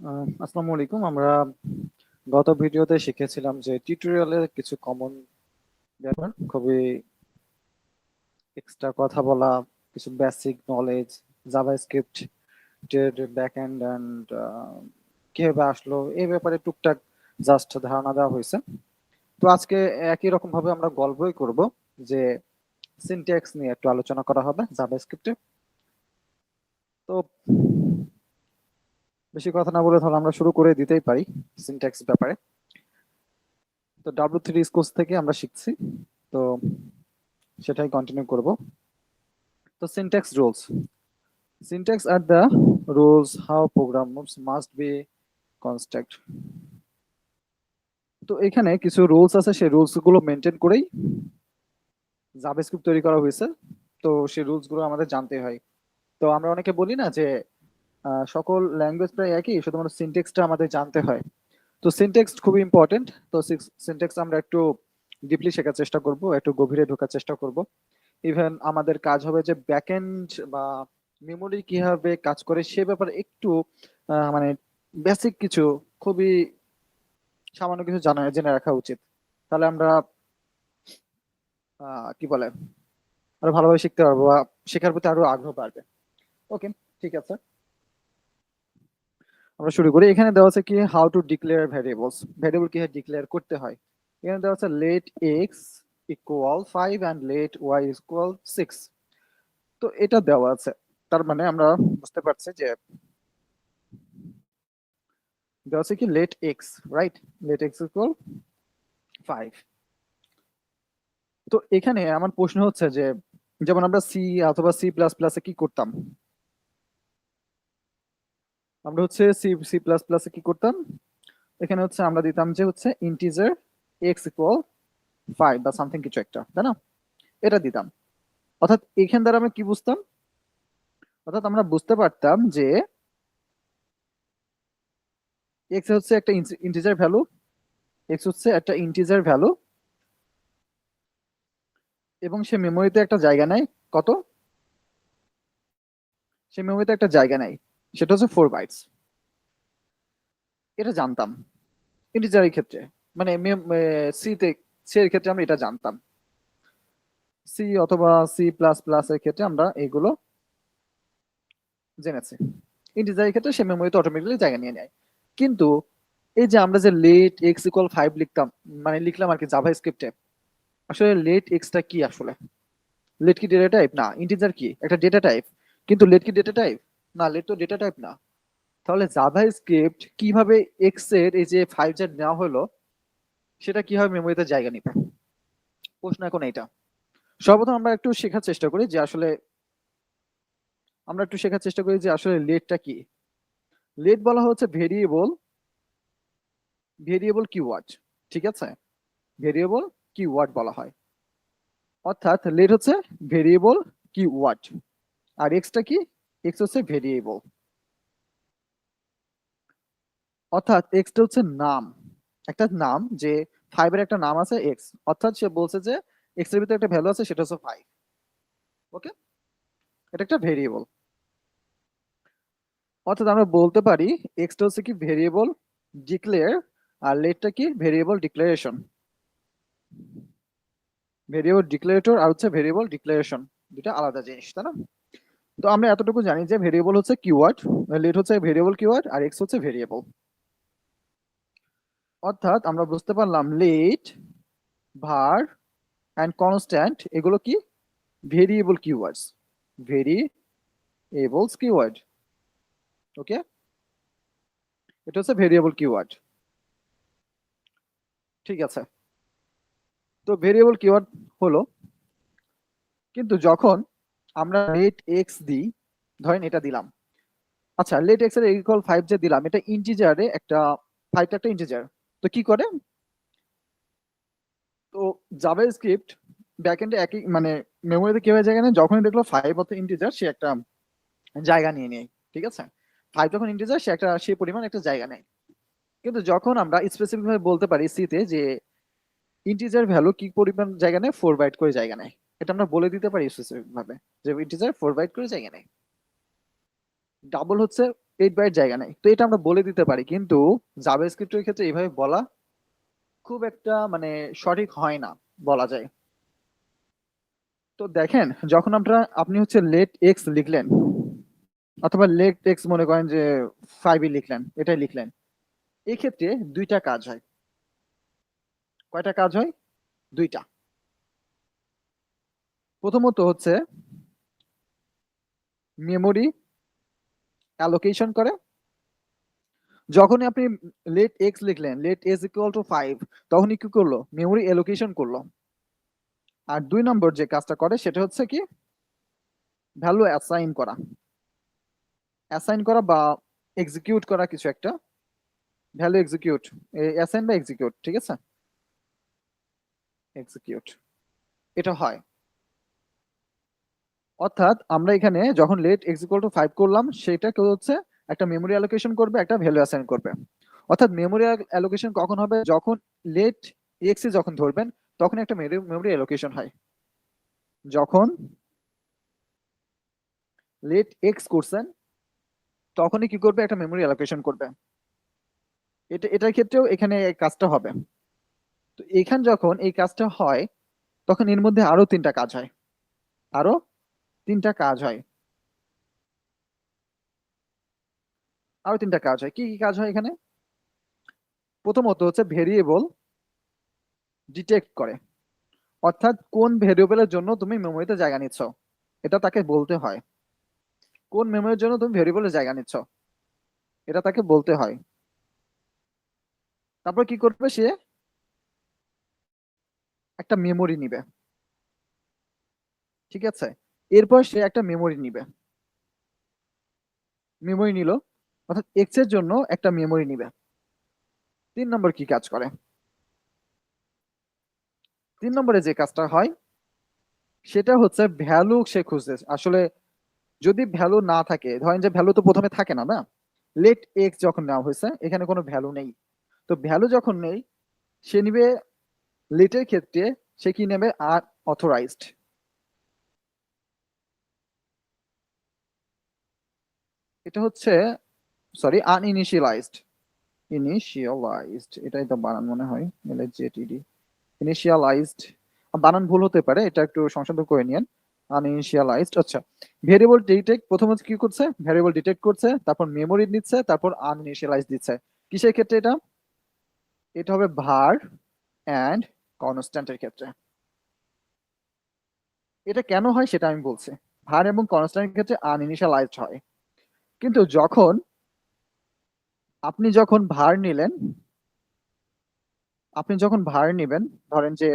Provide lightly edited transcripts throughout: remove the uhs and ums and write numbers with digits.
আসসালামু আলাইকুম। আমরা গত ভিডিওতে শিখেছিলাম যে টিউটোরিয়ালের কিছু কমন ব্যাপার, খুবই এক্সট্রা কথা বলা, কিছু বেসিক নলেজ, জাভাস্ক্রিপ্ট এর ব্যাক এন্ড অ্যান্ড কিভাবে আসলো এই ব্যাপারে টুকটাক জাস্ট ধারণা দেওয়া হয়েছে। তো আজকে একই রকম ভাবে আমরা গল্পই করব যে সিনট্যাক্স নিয়ে একটু আলোচনা করা হবে জাভাস্ক্রিপ্টে। তো বেশি কথা না বলে তাহলে আমরা শুরু করে দিতেই পারি সিনট্যাক্স ব্যাপারে। তো W3 কোর্স থেকে আমরা শিখছি, তো সেটাই কন্টিনিউ করব। তো syntax rules, syntax are the rules how programmers must be construct. তো এখানে কিছু রুলস আছে, সেই রুলস গুলো মেনটেন করেই জাভাস্ক্রিপ্ট তৈরি করা হয়েছে। তো সেই রুলস গুলো আমাদের জানতে হয়। তো আমরা অনেকে বলি না যে সকল ল্যাঙ্গুয়েজ প্রায় একই, শুধুমাত্র সিনট্যাক্সটা আমাদের জানতে হয়। তো সিনট্যাক্স খুবই ইম্পর্টেন্ট। তো সিনট্যাক্স আমরা একটু ডিপলি শেখার চেষ্টা করব, একটু গভীরে ঢোকার চেষ্টা করব। ইভেন আমাদের কাজ হবে যে ব্যাকএন্ড বা মেমোরি কিভাবে কাজ করে সে ব্যাপারে একটু মানে বেসিক কিছু, খুবই সামান্য কিছু জেনে রাখা উচিত। তাহলে আমরা কি বলে আরো ভালোভাবে শিখতে পারবো বা শেখার প্রতি আরো আগ্রহ বাড়বে। ওকে, ঠিক আছে, আমরা শুরু করি। এখানে দেওয়া আছে কি how to declare variables, variable কিভাবে ডিক্লেয়ার করতে হয়। এখানে দেওয়া আছে let x equal 5 and let Y equal 6। তো এটা দেওয়া আছে, তার মানে আমরা বুঝতে পারছি যে দেওয়া আছে কি let X, right, let x equal 5। তো এখানে আমার প্রশ্ন হচ্ছে যে যেমন আমরা সি অথবা সি প্লাস প্লাসে কি করতাম, আমরা হচ্ছে সি সি প্লাস প্লাসে কি করতাম, এখানে হচ্ছে আমরা দিতাম যে হচ্ছে ইন্টিজার এক্স ইকুয়াল 5 বা সামথিং কিছু একটা, তাই না, এটা দিতাম। অর্থাৎ এখান দ্বারা আমরা কি বুঝতাম, অর্থাৎ আমরা বুঝতে পারতাম যে এক্স হচ্ছে একটা ইন্টিজার ভ্যালু, এক্স হচ্ছে একটা ইন্টিজার ভ্যালু, এবং সে মেমোরিতে একটা জায়গা নেয়। কত, সে মেমোরিতে একটা জায়গা নেয়, সেটা হচ্ছে 4 বাইটস। এটা জানতাম ইন্টিজারের ক্ষেত্রে, মানে সিতে, সি এর ক্ষেত্রে আমরা এটা জানতাম। সি অথবা সি প্লাস প্লাস এর ক্ষেত্রে আমরা এগুলো জেনেছি। ইন্টিজারের ক্ষেত্রে সে মেমোরিতে অটোমেটিক্যালি জায়গা নিয়ে নেয়। কিন্তু এই যে আমরা যে লেট এক্স ইকুয়াল 5 লিখতাম, মানে লিখলাম আর কি জাভা স্ক্রিপ্টে, আসলে লেট এক্সটা কি আসলে, লেট কি ডেটা টাইপ? না। ইন্টিজার কি একটা ডেটা টাইপ, কিন্তু লেট কি ডেটা টাইপ? না, লেট তো ডেটা টাইপ না। তাহলে জাভা স্ক্রিপ্ট কিভাবে এক্স এর এই যে 5 যে নেওয়া হলো সেটা কিভাবে মেমোরিতে জায়গা নিবে, প্রশ্ন এখন এইটা। সর্বপ্রথম আমরা একটু শেখার চেষ্টা করি যে আসলে লেটটা কি। লেট বলা হচ্ছে ভেরিয়েবল, ভেরিয়েবল কিওয়ার্ড, ঠিক আছে, ভেরিয়েবল কিওয়ার্ড বলা হয়। অর্থাৎ লেট হচ্ছে ভেরিয়েবল কিওয়ার্ড, আর এক্সটা কি, এক্স হচ্ছে ভেরিয়েবল। অর্থাৎ এক্সটা হচ্ছে নাম, একটা নাম, যে 5 এর একটা নাম আছে এক্স, অর্থাৎ সে বলছে যে এক্স এর ভিতরে একটা ভ্যালু আছে সেটা হচ্ছে 5। ওকে, এটা একটা ভেরিয়েবল। অর্থাৎ আমরা বলতে পারি এক্সটা হচ্ছে কি ভেরিয়েবল ডিক্লেয়ার, আর লেটটা কি ভেরিয়েবল ডিক্লারেশন। ভেরিয়েবল ডিক্লারেটর আর হচ্ছে ভেরিয়েবল ডিক্লারেশন, দুটা আলাদা জিনিস, তাই না। তো আমরা এতটুকু জানি যে ভেরিয়েবল হচ্ছে কিওয়ার্ড, লেট হচ্ছে ভেরিয়েবল কিওয়ার্ড, আর এক্স হচ্ছে ভেরিয়েবল। অর্থাৎ আমরা বুঝতে পারলাম লেট, var অ্যান্ড কনস্ট্যান্ট এগুলো কি ভেরিয়েবল কিওয়ার্ডস, ভেরিয়েবলস কিওয়ার্ড। ওকে, এটা হচ্ছে ভেরিয়েবল কিওয়ার্ড, ঠিক আছে। তো ভেরিয়েবল কিওয়ার্ড হলো, কিন্তু যখন আমরা লেট এক্স দিই, ধরেন এটা দিলাম, আচ্ছা লেট এক্স এর ইকুয়াল 5 যে দিলাম, এটা ইন্টিজারে একটা, 5টা একটা ইন্টিজার, তো কি করে, তো জাভাস্ক্রিপ্ট ব্যাকএন্ডে একই মানে মেমোরিতে কিভাবে জায়গা নেয়, যখনই দেখলো 5 অত ইন্টিজার সে একটা জায়গা নিয়ে নেয়, ঠিক আছে। 5 যখন ইন্টিজার সে একটা, সে পরিমাণ একটা জায়গা নেয়। কিন্তু যখন আমরা স্পেসিফিক ভাবে বলতে পারি সিতে যে ইন্টিজার ভ্যালু কি পরিমাণ জায়গা নেয়, 4 বাইট করে জায়গা নেয়, এটা আমরা বলে দিতে পারি স্পেসিফিক ভাবে যে ইন্টিজার 4 বাইট করে জায়গা নেয়। ডাবল হচ্ছে 8 বাইট জায়গা নেই, তো এটা আমরা বলে দিতে পারি, কিন্তু জাভাস্ক্রিপ্টের ক্ষেত্রে এইভাবে বলা খুব একটা মানে সঠিক হয় না বলা যায়। তো দেখেন, যখন আপনি হচ্ছে লেট এক্স লিখলেন অথবা লেট এক্স মনে করেন যে 5 লিখলেন, এটাই লিখলেন, এই ক্ষেত্রে দুইটা কাজ হয়। কয়টা কাজ হয়? দুইটা। প্রথমত হচ্ছে মেমোরি অ্যালোকেশন করে। যখনই আপনি লেট এক্স লিখলেন, লেট এক্স ইকুয়াল টু 5, তখনই কি করলো? মেমোরি অ্যালোকেশন করলো। আর 2 নম্বর যে কাজটা করে সেটা হচ্ছে কি ভ্যালু অ্যাসাইন করা। অ্যাসাইন করা বা এক্সিকিউট করা কিছু একটা, ভ্যালু এক্সিকিউট, অ্যাসাইন বা এক্সিকিউট, ঠিক আছে? এক্সিকিউট, এটা হয়। অর্থাৎ আমরা এখানে যখন লেট এক্স ইকুয়াল টু 5 করলাম, সেটা কেউ হচ্ছে একটা মেমোরি অ্যালোকেশন করবে, একটা ভ্যালু অ্যাসাইন করবে। অর্থাৎ মেমোরি অ্যালোকেশন কখন হবে? যখন লেট এক্স এ যখন ধরবেন তখন একটা মেমোরি অ্যালোকেশন হয়। যখন লেট এক্স করছেন তখনই কি করবে? একটা মেমোরি অ্যালোকেশন করবে। এটার ক্ষেত্রেও এখানে এই কাজটা হবে। তো এখানে যখন এই কাজটা হয় তখন এর মধ্যে আরো 3টা কাজ হয়। আরো 3টা কাজ হয়। আরো 3টা কাজ হয়। কি কি কাজ হয় এখানে? প্রথমত হচ্ছে ভেরিয়েবল ডিটেক্ট করে। অর্থাৎ কোন ভেরিয়েবলের জন্য তুমি মেমোরিতে জায়গা নিচ্ছ, এটা তাকে বলতে হয়। কোন মেমোরির জন্য তুমি ভেরিয়েবলের জায়গা নিচ্ছ, এটা তাকে বলতে হয়। তারপর কি করবে? সে একটা মেমোরি নিবে, ঠিক আছে? এরপর সে একটা মেমোরি নিবে, মেমোরি নিল, অর্থাৎ এক্স এর জন্য একটা মেমোরি নিবে। 3 নম্বর কি কাজ করে? 3 নম্বরে যে কাজটা হয় সেটা হচ্ছে ভ্যালু সে খুঁজছে। আসলে যদি ভ্যালু না থাকে, ধরেন যে ভ্যালু তো প্রথমে থাকে না, না? লেট এক্স যখন নেওয়া হয়েছে এখানে কোনো ভ্যালু নেই, তো ভ্যালু যখন নেই সে নিবে লেটের ক্ষেত্রে, সে কি নেবে? আর অথরাইজড। এটা হচ্ছে, সরি, আনইনিশিয়ালাইজড। ইনিশিয়ালাইজড, এটাই তো বানান মনে হয়, এলএজেটিডি, ইনিশিয়ালাইজড। বানান ভুল হতে পারে, এটা একটু সংশোধন করে নিয়েন। আনইনিশিয়ালাইজড, আচ্ছা। ভেরিয়েবল ডিটেক্ট, প্রথমে কি করছে? ভেরিয়েবল ডিটেক্ট করছে, তারপর মেমোরি নিচ্ছে, তারপর আনইনিশিয়ালাইজ দিচ্ছে। কিসের ক্ষেত্রে এটা? এটা হবে var এন্ড কনস্ট্যান্টের ক্ষেত্রে। এটা কেন হয় সেটা আমি বলছি। var এবং কনস্ট্যান্টের ক্ষেত্রে আনইনিশিয়ালাইজড হয়, কিন্তু যখন var নিলেন, আপনি যখন var নিবেন, ধরেন যে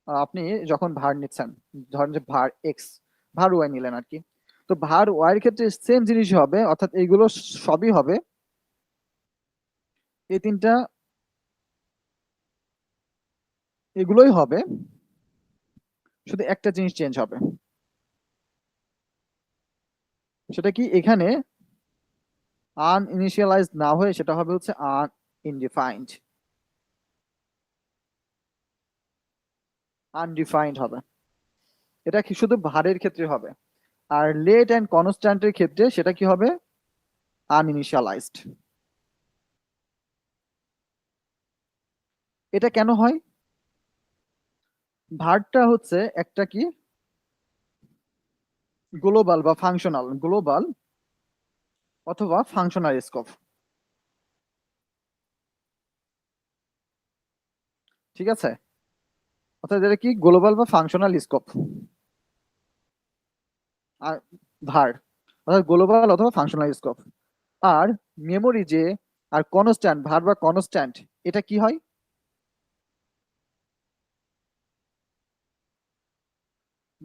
আপনি যখন var নিচ্ছেন, ধরেন যে var এক্স, var ওয়াই নিলেন আর কি। তো var ওয়াই এর ক্ষেত্রে সেম জিনিস হবে, অর্থাৎ এইগুলো সবই হবে, এই 3টা এগুলোই হবে, শুধু একটা জিনিস চেঞ্জ হবে। সেটা কি? এখানে আনইনিশিয়ালাইজড না হয়ে সেটা হবে হচ্ছে আনডিফাইন্ড। আনডিফাইন্ড হবে। এটা কি শুধু ভারের ক্ষেত্রে হবে। আর লেট এন্ড কনস্ট্যান্টের ক্ষেত্রে সেটা কি হবে? আনইনিশিয়ালাইজড। এটা কেন হয়? ভারটা হচ্ছে একটা কি গ্লোবাল বা ফাংশনাল, গ্লোবাল অথবা ফাংশনাল স্কোপ, ঠিক আছে? অর্থাৎ এটা কি গ্লোবাল বা ফাংশনাল স্কোপ আর ভার, অর্থাৎ গ্লোবাল অথবা ফাংশনাল স্কোপ। আর মেমোরি যে আর কনস্ট্যান্ট, ভার বা কনস্ট্যান্ট, এটা কি হয়?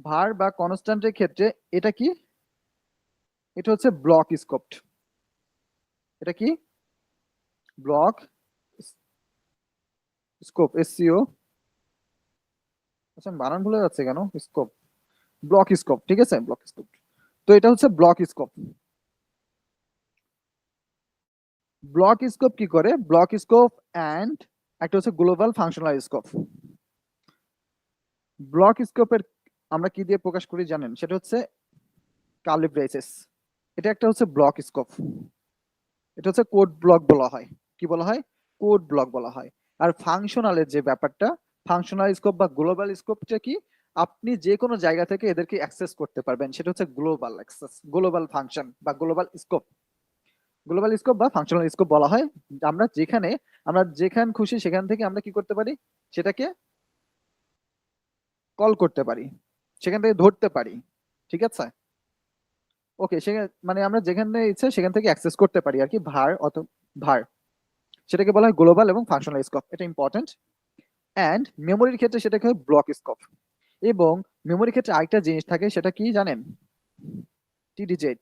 ভার বা কনস্ট্যান্টের ক্ষেত্রে এটা কি? এটা হচ্ছে ব্লক স্কোপ। এটা কি? Block scope, SCO. আচ্ছা, বানান ভুলে যাচ্ছে কেন? স্কোপ, ব্লক স্কোপ, ঠিক আছে, ব্লক স্কোপ। তো এটা হচ্ছে ব্লক স্কোপ। ব্লক স্কোপ কি করে? ব্লক স্কোপ এন্ড একটা হচ্ছে গ্লোবাল ফাংশনাল স্কোপ। ব্লক স্কোপের আমরা কি দিয়ে প্রকাশ করি জানেন? সেটা হচ্ছে কার্লি ব্রেসেস। এটা একটা হচ্ছে ব্লক স্কোপ, এটা হচ্ছে কোড ব্লক বলা হয়। কি বলা হয়? কোড ব্লক বলা হয়। আর ফাংশনালের যে ব্যাপারটা, ফাংশনাল স্কোপ বা গ্লোবাল স্কোপটা কি, আপনি যে কোনো জায়গা থেকে এদেরকে অ্যাক্সেস করতে পারবেন, সেটা হচ্ছে গ্লোবাল অ্যাক্সেস, গ্লোবাল ফাংশন বা গ্লোবাল স্কোপ। গ্লোবাল স্কোপ বা ফাংশনাল স্কোপ বলা হয় আমরা যেখান খুশি সেখান থেকে আমরা কি করতে পারি, সেটাকে কল করতে পারি, সেখান থেকে ধরতে পারি। ঠিক আছে? ওকে, সেখানে মানে আমরা যেখানে ইচ্ছে সেখান থেকে অ্যাক্সেস করতে পারি আর কি, ভার, সেটাকে বলা হয় গ্লোবাল এবং ফাংশনাল স্কোপ। এটা ইম্পর্টেন্ট। অ্যান্ড মেমোরির ক্ষেত্রে সেটাকে হয় ব্লক স্কোপ। এবং মেমোরির ক্ষেত্রে আরেকটা জিনিস থাকে, সেটা কি জানেন? টিডিজেড।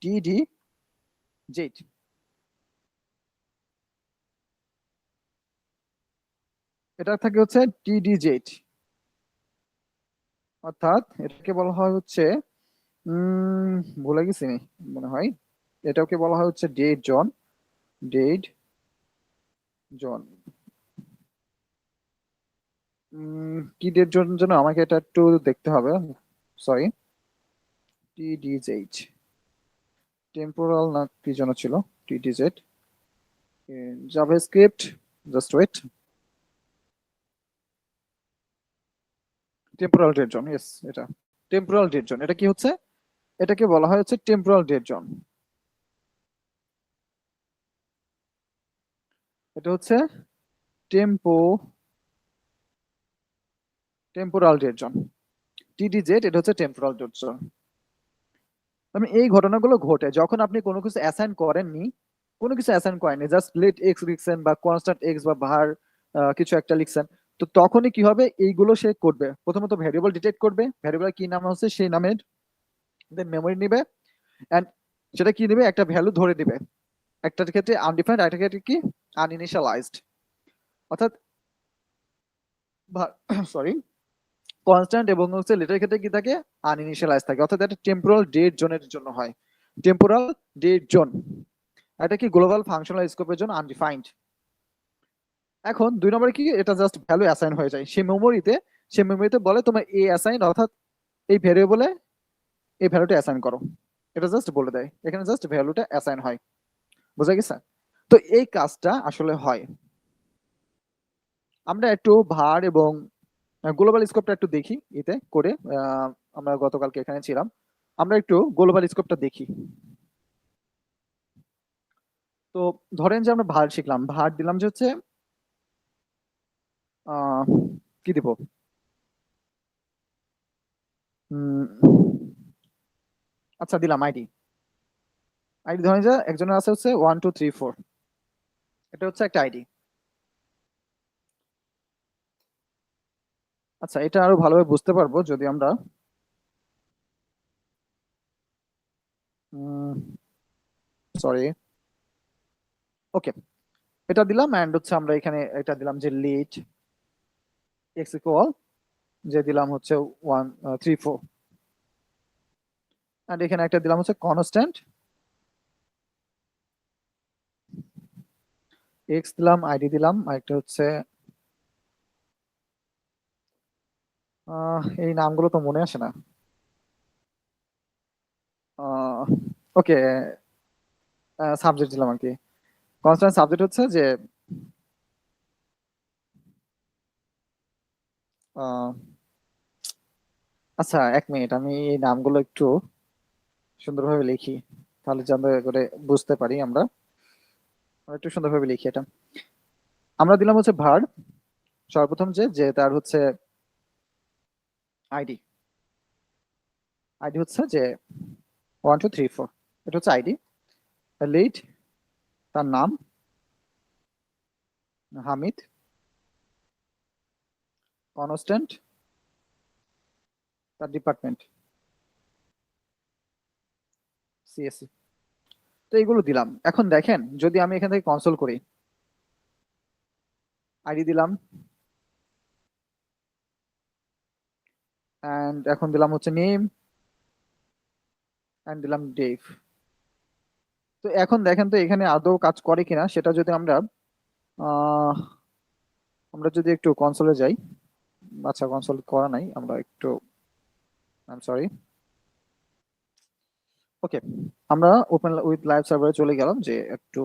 টিডিজেড, এটা থাকে হচ্ছে টিডিজেড, অর্থাৎ এটাকে বলা হয় হচ্ছে উম ভুলে গেছি মনে হয়, এটাকে বলা হয় হচ্ছে ডেড জোন। ডেড জোন, কি ডেড জোন যেন, আমাকে এটা একটু দেখতে হবে, সরি। টিডিজেড, টেম্পোরাল না কি যেন ছিল, TDZ JavaScript, just wait. Temporal dead zone, yes, এটা টেম্পোরাল ডেড জোন। এটা কি হচ্ছে? এটাকে বলা হয় হচ্ছে টেম্পোরাল ডেড জোন। এটা হচ্ছে টেম্পো টেম্পোরাল ডেড জোন। টিডিজেড, এটা হচ্ছে টেম্পোরাল ডেড জোন। মানে এই ঘটনাগুলো ঘটে যখন আপনি কোনো কিছু অ্যাসাইন করেননি, কোনো কিছু অ্যাসাইন করেননি, জাস্ট লেট এক্স লিখছেন বা কনস্ট্যান্ট এক্স বা var কিছু একটা লিখছেন। তো তখনই কি হবে, এইগুলো সে করবে। প্রথমত ভ্যারিয়েবল ডিটেক্ট করবে, ভ্যারিয়েবল কি নাম হচ্ছে সেই নামের, দেন মেমোরি নিবে, এন্ড সেটা কি দিবে, একটা ভ্যালু ধরে দিবে। একটার ক্ষেত্রে আনডিফাইন্ড, আরেকটার ক্ষেত্রে কি আনইনিশিয়ালাইজড। অর্থাৎ সরি, কনস্ট্যান্ট এবং হচ্ছে লেটার ক্ষেত্রে কি থাকে, আনইনিশিয়ালাইজ থাকে। অর্থাৎ এটা টেম্পোরাল ডেড জোনের জন্য হয়, টেম্পোরাল ডেড জোন। এটা কি গ্লোবাল ফাংশনাল স্কোপের জন্য আনডিফাইন্ড। এখন 2 নম্বরে কি, এটা জাস্ট ভ্যালু অ্যাসাইন হয়ে যায় সে মেমোরিতে বলে তোমার এ অ্যাসাইন, অর্থাৎ এই ভ্যারিয়েবলে এই ভ্যালুটা অ্যাসাইন করো। এটা জাস্ট বলে দেয়, এখানে জাস্ট ভ্যালুটা অ্যাসাইন হয়। বুঝা গেছে? তো এই কাজটা আসলে হয়। আমরা একটু ভার এবং গ্লোবাল স্কোপটা একটু দেখি এতে করে, আমরা গতকালকে এখানে ছিলাম, আমরা একটু গ্লোবাল স্কোপটা দেখি। তো ধরেন যে আমরা ভার শিখলাম, ভার দিলাম যে হচ্ছে আহ কি দিব, আচ্ছা দিলাম আইডি। আইডি ধরেন যে একজনের আছে হচ্ছে 1 2 3 4, এটা হচ্ছে একটা আইডি। আচ্ছা, এটা আরো ভালোভাবে বুঝতে পারবো যদি আমরা সরি, ওকে, এটা দিলাম এন্ড হচ্ছে আমরা এখানে এটা দিলাম যে লিড এক্স ইকুয়াল, যে দিলাম হচ্ছে 1 3 4, এন্ড এখানে একটা দিলাম হচ্ছে কনস্ট্যান্ট এক্স দিলাম, আইডি দিলাম, আরেকটা হচ্ছে এই নামগুলো তো মনে আসে না। ওকে, সাবজেক্ট দিলাম আর কি। কনস্ট্যান্ট সাবজেক্ট হচ্ছে যে আহ, আচ্ছা 1 মিনিট, আমি এই নামগুলো একটু সুন্দরভাবে লিখি, তাহলে যাতে করে বুঝতে পারি আমরা। আমরা একটু সুন্দরভাবে লিখি এটা। আমরা দিলাম হচ্ছে ভার, সর্বপ্রথম যে যে তার হচ্ছে আইডি, আইডি হচ্ছে যে 1 2 3 4, এটা হচ্ছে আইডি। লিড, তার নাম হামিদ, কনস্ট্যান্ট তার ডিপার্টমেন্ট সিএসসি। তো এইগুলো দিলাম। এখন দেখেন যদি আমি এখান থেকে কনসোল করি, আইডি দিলাম এন্ড এখন দিলাম হচ্ছে নেম এন্ড দিলাম ডেভ। তো এখন দেখেন তো এখানে আদৌ কাজ করে কিনা সেটা যদি আমরা আহ আমরা যদি একটু কনসোলে যাই। আচ্ছা, কনসোল করা নাই, আমরা একটু, আই এম সরি, ওকে, আমরা ওপেন উইথ লাইভ সার্ভারে চলে গেলাম যে একটু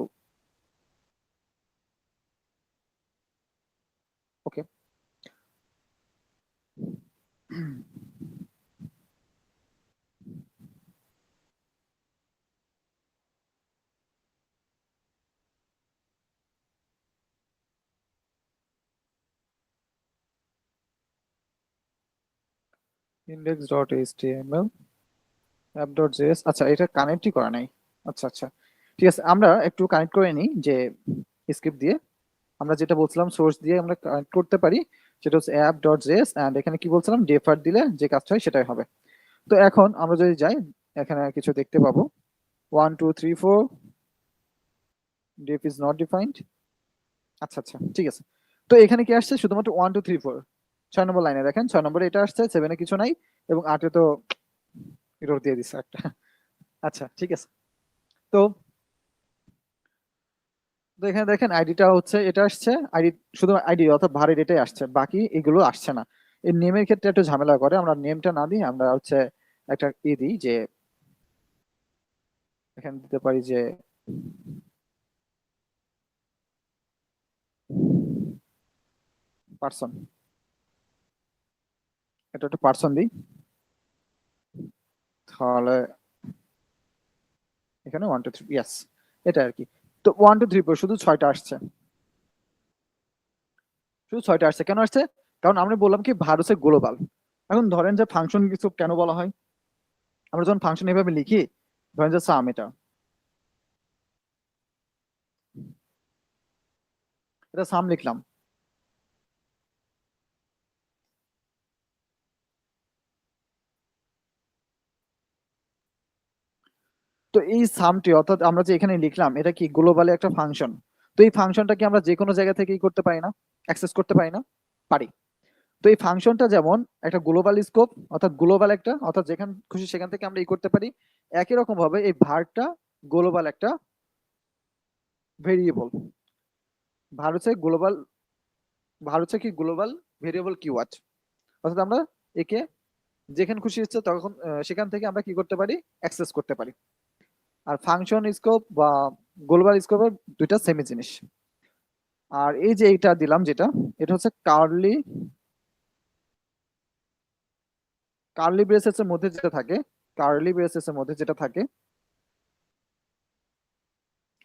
ওকে। index.html app.js, আচ্ছা এটা কানেক্টই করা নাই। আচ্ছা আচ্ছা, ঠিক আছে, আমরা একটু কানেক্ট করে নিই যে স্ক্রিপ্ট দিয়ে আমরা যেটা বলছিলাম সোর্স দিয়ে আমরা কানেক্ট করতে পারি, সেটা হচ্ছে app.js, এন্ড এখানে কি বলছিলাম ডেফার দিলে যে কাজটা হয় সেটাই হবে। তো এখন আমরা যদি যাই এখানে কিছু দেখতে পাবো 1 2 3 4 def is not defined। আচ্ছা আচ্ছা, ঠিক আছে। তো এখানে কি আসছে শুধুমাত্র 1 2 3 4, 6 নম্বর লাইনে দেখেন 6 নম্বরে এটা আসছে, 7-এ কিছু নাই, এবং 8-এ তো এরর দিয়ে দিচ্ছে একটা। আচ্ছা ঠিক আছে। তো তো এখানে দেখেন আইডিটা হচ্ছে এটা আসছে, আইডি শুধু আইডি অর্থাৎ ভারের এটাই আসছে, বাকি এগুলো আসছে না। এই নেমের ক্ষেত্রে একটু ঝামেলা করে, আমরা নেমটা না দিই, আমরা হচ্ছে একটা দিই যে এখানে দিতে পারি যে পার্সন, এটা একটা পার্সন দিই, তাহলে এখানে 1 2 3, ইয়াস, এটা আর কি। তো 1 2 3 4 শুধু 6টা আসছে, শুধু 6টা আসছে, কেন আসছে? কারণ আমরা বললাম কি ভার হচ্ছে গ্লোবাল। এখন ধরেন যে ফাংশন কিছু কেন বলা হয়, আমরা যখন ফাংশন এভাবে লিখি, ধরেন যে সাম, এটা সাম লিখলাম। তো এই সামটি অর্থাৎ আমরা যে এখানে লিখলাম এটা কি গ্লোবালি একটা ফাংশন। তো এই ফাংশনটা কি আমরা যে কোনো জায়গা থেকেই করতে পারি না, অ্যাক্সেস করতে পারি না? পারি। তো এই ফাংশনটা যেমন একটা গ্লোবাল স্কোপ, অর্থাৎ গ্লোবাল একটা, অর্থাৎ যেখান খুশি সেখান থেকে আমরা করতে পারি। একই রকম ভাবে এই ভারটা গ্লোবাল একটা ভেরিয়েবল। ভার হচ্ছে গ্লোবাল, ভার হচ্ছে কি গ্লোবাল ভেরিয়েবল কিওয়ার্ড, অর্থাৎ আমরা একে যেখানে খুশি ইচ্ছে তখন সেখান থেকে আমরা কি করতে পারি, অ্যাক্সেস করতে পারি। আর ফাংশন স্কোপ বা গ্লোবাল স্কোপের দুইটা সেমি জিনিস। আর এই যে এইটা দিলাম যেটা, এটা হচ্ছে কার্লি, কার্লি ব্রেসেস এর মধ্যে যেটা থাকে, কার্লি ব্রেসেস এর মধ্যে যেটা থাকে,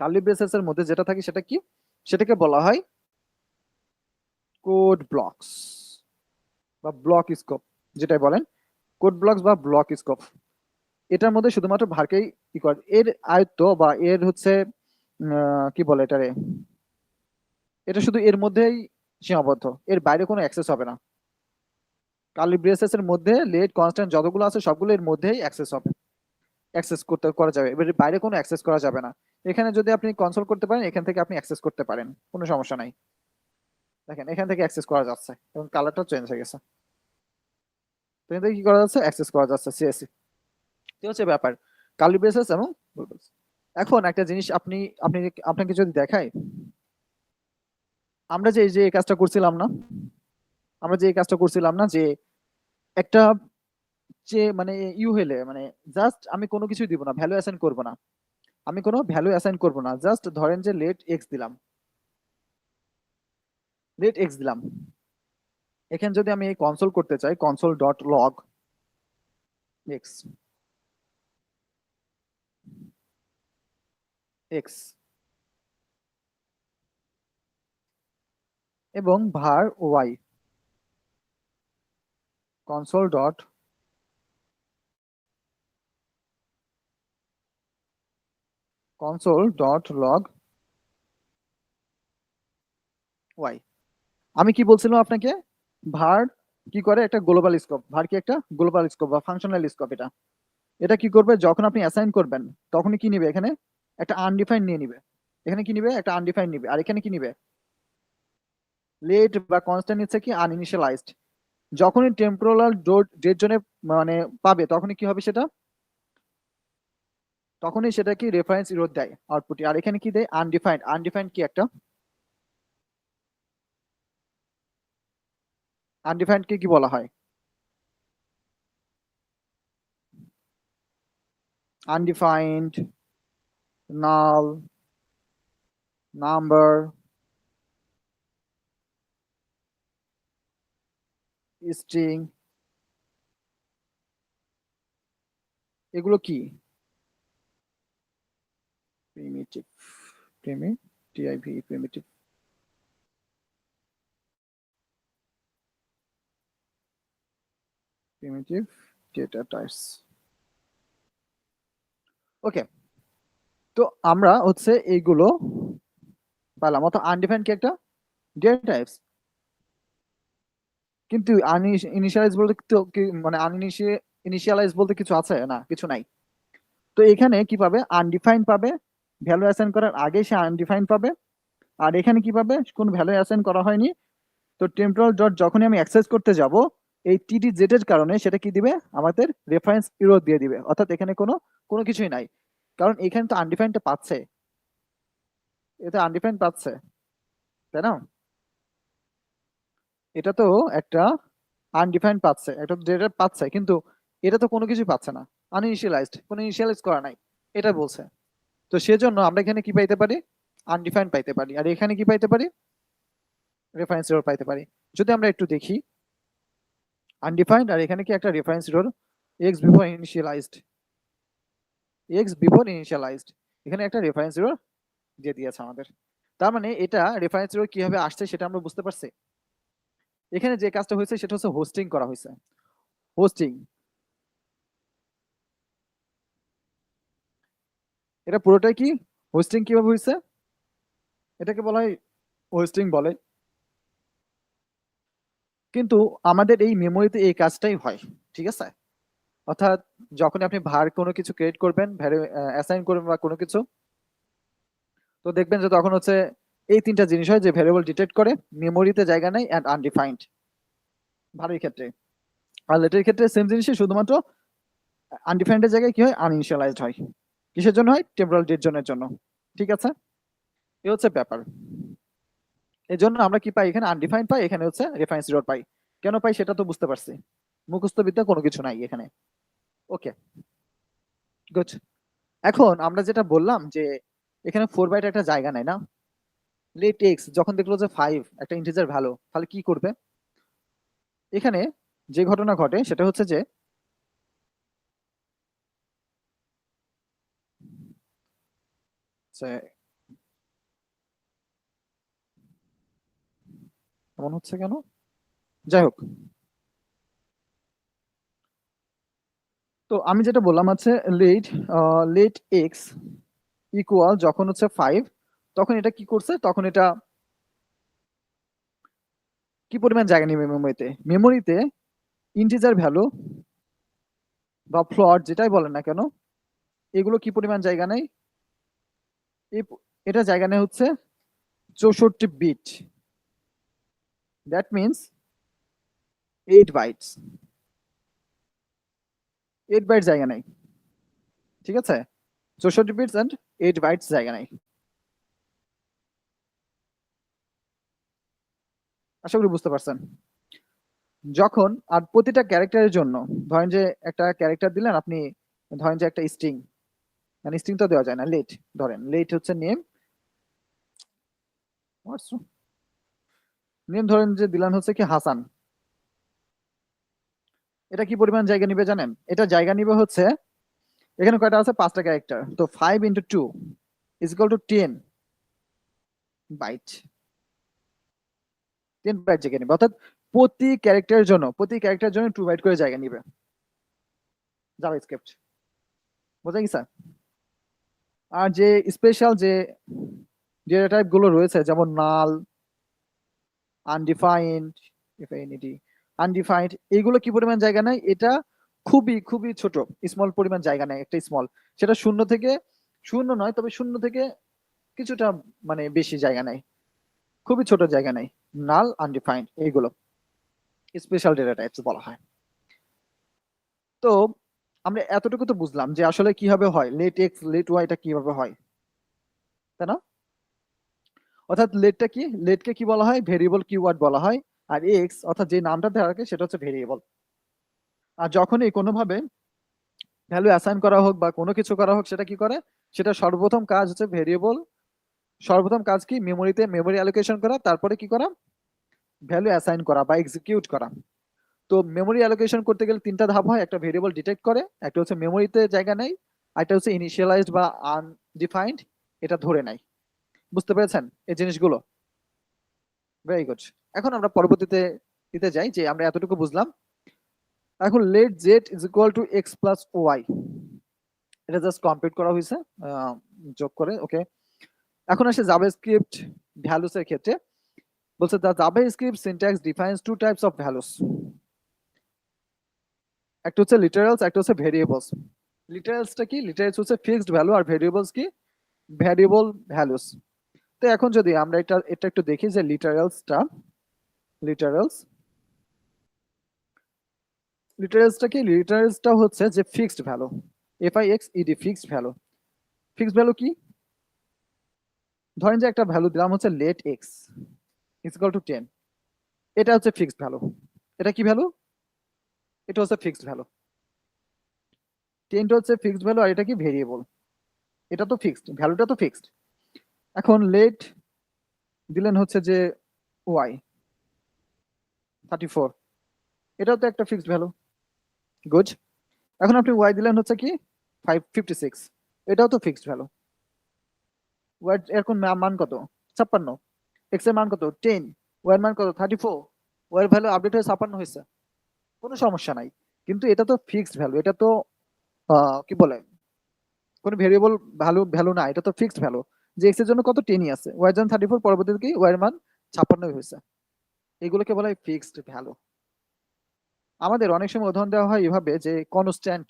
কার্লি ব্রেসেস এর মধ্যে যেটা থাকে সেটা কি, সেটাকে বলা হয় কোড ব্লকস বা ব্লক স্কোপ, যেটাই বলেন কোড ব্লকস বা ব্লক স্কোপ। এটার মধ্যে শুধুমাত্র ভারকেই কি করে, এর আয়ত্ত বা এর হচ্ছে কি বলে এটারে, এটা শুধু এর মধ্যেই সীমাবদ্ধ, এর বাইরে কোনো অ্যাক্সেস হবে না। কার্লি ব্রেসেস এর মধ্যে লেট কনস্ট্যান্ট যতগুলো আছে সবগুলো এর মধ্যেই অ্যাক্সেস হবে, অ্যাক্সেস করতে করা যাবে, এবারে বাইরে কোনো অ্যাক্সেস করা যাবে না। এখানে যদি আপনি কনসোল করতে পারেন, এখান থেকে আপনি অ্যাক্সেস করতে পারেন, কোনো সমস্যা নাই। দেখেন এখান থেকে অ্যাক্সেস করা যাচ্ছে এবং কালারটা চেঞ্জ হয়ে গেছে, তো এখান থেকে কি করা যাচ্ছে, অ্যাক্সেস করা যাচ্ছে সিএসসি। তো হচ্ছে ব্যাপার কার্লি ব্রেসেস এবং bubbles। এখন একটা জিনিস আপনি আপনি আপনাকে যদি দেখাই, আমরা যে এই যে এই কাজটা করছিলাম না, আমরা যে এই কাজটা করছিলাম না যে একটা যে মানে ইউ হলে মানে জাস্ট আমি কোনো কিছু দিব না, ভ্যালু অ্যাসাইন করব না, আমি কোনো ভ্যালু অ্যাসাইন করব না, জাস্ট ধরেন যে লেট এক্স দিলাম, লেট এক্স দিলাম। এখানে যদি আমি কনসোল করতে চাই, console dot log X, X এবং var Y, console dot console dot log Y. আমি কি বলছিলাম আপনাকে, var কি করে, একটা গ্লোবাল স্কোপ, var কি একটা গ্লোবাল স্কোপ বা ফাংশনাল স্কোপ। এটা এটা কি করবে, যখন আপনি অ্যাসাইন করবেন তখনই কি নিবে, এখানে একটা আনডিফাইন্ড নিয়ে নিবে, এখানে কি নিবে, একটা আনডিফাইন্ড নিবে, আর এখানে কি নিবে, লেট বা কনস্ট্যান্ট নিচ্ছে কি আনইনিশিয়ালাইজড। যখনই টেম্পোরাল ডেট জোনে মানে পাবে তখনই কি হবে সেটা, তখনই সেটা কি রেফারেন্স ইরোর দেয় আউটপুটে। আর এখানে কি দেয়, আনডিফাইন্ড, আনডিফাইন্ড কি একটা, আনডিফাইন্ড কে কি বলা হয়, আনডিফাইন্ড, নাল, নাম্বার, স্ট্রিং, এগুলো কি? Primitive, primitive, primitive data types. Okay, তো আমরা হচ্ছে এইগুলো পেলাম। অর্থাৎ আনডিফাইন্ড কি একটা ডেটা টাইপস, কিন্তু ইনিশিয়ালাইজ বলতে তো মানে ইনিশিয়ালাইজ বলতে কিছু আছে না, কিছু নাই। তো এখানে কি পাবে? আনডিফাইন্ড পাবে, ভ্যালু অ্যাসাইন করার আগে সে আনডিফাইন্ড পাবে। আর এখানে কি পাবে? কোন ভ্যালু অ্যাসাইন করা হয়নি। তো টেম্পোরাল ডট যখনই আমি অ্যাক্সেস করতে যাব, এই টিডি জেড এর কারণে সেটা কি দিবে? আমাদের রেফারেন্স এরর দিয়ে দিবে। অর্থাৎ এখানে কোনো কোনো কিছুই নাই, কারণ এখানে তো আনডিফাইন্ডটা পাচ্ছে, এটা আনডিফাইন্ড পাচ্ছে, তাই না? এটা তো একটা আনডিফাইন্ড পাচ্ছে, একটা ডেটা পাচ্ছে, কিন্তু এটা তো কোনো কিছু পাচ্ছে না, আনইনিশিয়ালাইজড, কোনো ইনিশিয়ালাইজ করা নাই, এটা বলছে। তো সেজন্য আমরা এখানে কি পাইতে পারি? আনডিফাইন্ড পাইতে পারি। আর এখানে কি পাইতে পারি? রেফারেন্স এরর পাইতে পারি। যদি আমরা একটু দেখি, আনডিফাইন্ড আর এখানে কি একটা reference error, x before initialised, এখানে একটা রেফারেন্স এরর দিয়ে দিয়েছে আমাদের। তার মানে এটা রেফারেন্স এরর কিভাবে আসছে সেটা আমরা বুঝতে পারছি। এখানে যে কাজটা হয়েছে সেটা হচ্ছে হোস্টিং করা হয়েছে। হোস্টিং, এটা পুরোটাই কি হোস্টিং। কিভাবে হয়েছে? এটাকে বলা হয় হোস্টিং বলে। কিন্তু আমাদের এই মেমোরিতে এই কাজটাই হয়, ঠিক আছে? অর্থাৎ যখন আপনি ভার কোনো কিছু ক্রিয়েট করবেন, অ্যাসাইন করবেন বা কোনো কিছু, তো দেখবেন যে তখন হচ্ছে এই তিনটা জিনিস হয়, যে ভ্যারিয়েবল ডিটেক্ট করে, মেমোরিতে জায়গা নেই, অ্যান্ড আনডিফাইন্ড ভারের ক্ষেত্রে। আর লেটের ক্ষেত্রে সেম জিনিসই, শুধুমাত্র আনডিফাইন্ডের জায়গায় কি হয়? আনইনিশিয়ালাইজড হয়। কিসের জন্য হয়? টেম্পোরাল ডেট জোনের জন্য। ঠিক আছে, এ হচ্ছে ব্যাপার। এই জন্য আমরা কি পাই? এখানে আনডিফাইন্ড পাই, এখানে হচ্ছে রেফারেন্স এরর পাই। কেন পাই সেটা তো বুঝতে পারছি, মুখস্থ বিদ্যা কোনো কিছু নাই এখানে। ওকে, গুড। এখন আমরা যেটা বললাম যে এখানে 4 বাইট একটা জায়গা নেয় না, লেট এক্স যখন দেখলো যে 5 একটা ইন্টিজার ভ্যালু, তাহলে কি করবে? এখানে যে ঘটনা ঘটে সেটা হচ্ছে যে এমন হচ্ছে কেন? যাই হোক, তো আমি যেটা বললাম আছে, লেট লেট এক্স ইকুয়াল যখন হচ্ছে 5, তখন এটা কি করছে? তখন এটা কি পরিমাণ জায়গা নেবে মেমোরিতে? মেমোরিতে ইন্টিজার ভ্যালু বা ফ্লোট যেটাই বলেন না কেন, এগুলো কি পরিমাণ জায়গা নেয়? এটা জায়গা নেয় হচ্ছে 64 bit, that means 8 bytes, 8 byte জায়গা নেয়। ঠিক আছে, 64 বিটস এন্ড 8 বাইটস জায়গা নেয়। আশা করি বুঝতে পারছেন। যখন আর প্রতিটা ক্যারেক্টারের জন্য, ধরেন যে একটা ক্যারেক্টার দিলেন আপনি, ধরেন যে একটা স্ট্রিং, মানে স্ট্রিং তো দেওয়া যায় না, লেট, ধরেন লেট হচ্ছে নেম, নেম ধরেন যে দিলেন হচ্ছে কি হাসান। এটা কি পরিমাণ জায়গা নিবে জানেন? এটা জায়গা নিবে হচ্ছে, এখানে কয়টা আছে? 5টা ক্যারেক্টার, তো 5 into 2 is equal to 10 byte, 10 byte জায়গা নিবে। অর্থাৎ প্রতি ক্যারেক্টারের জন্য 2 বাইট করে জায়গা নিবে জাভাস্ক্রিপ্ট। বোঝা গেছে? আর যে স্পেশাল যে ডেটা টাইপ গুলো রয়েছে, যেমন নাল, আনডিফাইন্ড, ডিফাইনিটি, আনডিফাইন্ড, এগুলো কি পরিমাণ জায়গা নেয়? এটা খুবই খুবই ছোট, স্মল পরিমাণ জায়গা নেয়, একটা স্মল। সেটা শূন্য থেকে, শূন্য নয় তবে শূন্য থেকে কিছুটা মানে বেশি জায়গা নেয়, খুবই ছোট জায়গা নেয়। নাল, আনডিফাইন্ড, এইগুলো স্পেশাল ডেটা টাইপস বলা হয়। তো আমরা এতটুকু তো বুঝলাম যে আসলে কিভাবে হয় লেট এক্স লেট ওয়াই, এটা কিভাবে হয়, তাই না? অর্থাৎ লেটটা কি, লেটকে কি বলা হয়? ভেরিয়েবল কিওয়ার্ড বলা হয়। আর এক্স অর্থাৎ যে নামটা দেওয়া থাকে সেটা হচ্ছে ভেরিয়েবল। আর যখনই কোনোভাবে ভ্যালু অ্যাসাইন করা হোক বা কোনো কিছু করা হোক, সেটা কি করে, সেটা সর্বপ্রথম কাজ হচ্ছে ভেরিয়েবল, সর্বপ্রথম কাজ কি মেমোরিতে মেমোরি অ্যালোকেশন করা, তারপরে কি করা, ভ্যালু অ্যাসাইন করা বা এক্সিকিউট করা। তো মেমোরি অ্যালোকেশন করতে গেলে তিনটা ধাপ হয়, একটা ভেরিয়েবল ডিটেক্ট করে, একটা হচ্ছে মেমোরিতে জায়গা নেয়, একটা হচ্ছে ইনিশিয়ালাইজড বা আনডিফাইন্ড, এটা ধরে নেয়। বুঝতে পেরেছেন এই জিনিসগুলো? Very good. এখন আমরা পরবর্তীতে দিতে যাই যে আমরা এতটুকু বুঝলাম। এখন let Z is equal to x plus Y, এটা জাস্ট কম্পিউট করা হয়েছে যোগ করে। ওকে, এখন আসে জাভাস্ক্রিপ্ট ভ্যালুস এর ক্ষেত্রে। বলছে the JavaScript syntax defines two types of values, একটা হচ্ছে লিটারালস, একটা হচ্ছে ভেরিয়েবলস। লিটারালসটা কি, লিটারালস হচ্ছে ফিক্সড ভ্যালু, আর ভেরিয়েবলস কি, ভ্যারিয়েবল ভ্যালুস। তো এখন যদি আমরা এটা এটা একটু দেখি যে লিটারালসটা, লিটারালস লিটারালসটা কি, লিটারালসটা হচ্ছে যে fixed value, F I X E D, fixed value. Fixed value কি, ধরেন যে একটা ভ্যালু দিলাম হচ্ছে let X is equal to 10, এটা হচ্ছে ফিক্সড ভ্যালু। এটা কি ভ্যালু, এটা হচ্ছে ফিক্সড ভ্যালু। 10টা হচ্ছে ফিক্সড ভ্যালু, আর এটা কি ভেরিয়েবল, এটা তো ফিক্সড, ভ্যালুটা তো ফিক্সড। এখন লেট দিলেন হচ্ছে যে ওয়াই 34, এটাও তো একটা ফিক্সড ভ্যালু। গুড। এখন আপনি ওয়াই দিলেন হচ্ছে কি 556, এটাও তো ফিক্সড ভ্যালু। ওয়াই এখন মান কত, 56, এক্স এর মান কত 10, ওয়াই এর মান কত 34, ওয়াই এর ভ্যালু আপডেট হয়ে 56 হয়েছে, কোনো সমস্যা নাই। কিন্তু এটা তো ফিক্সড ভ্যালু, এটা তো কি বলে, কোনো ভেরিয়েবল ভ্যালু ভ্যালু না, এটা তো ফিক্সড ভ্যালু। যে এক্স এর জন্য কত 10ই আছে, ওয়াই এর জন্য 34, পরবর্তীতে কি ওয়াই এর মান 56 হয়েছে, এগুলোকে বলা হয় ফিক্সড ভ্যালু। আমাদের অনেক সময় উদাহরণ দেওয়া হয় এভাবে যে কনস্ট্যান্ট,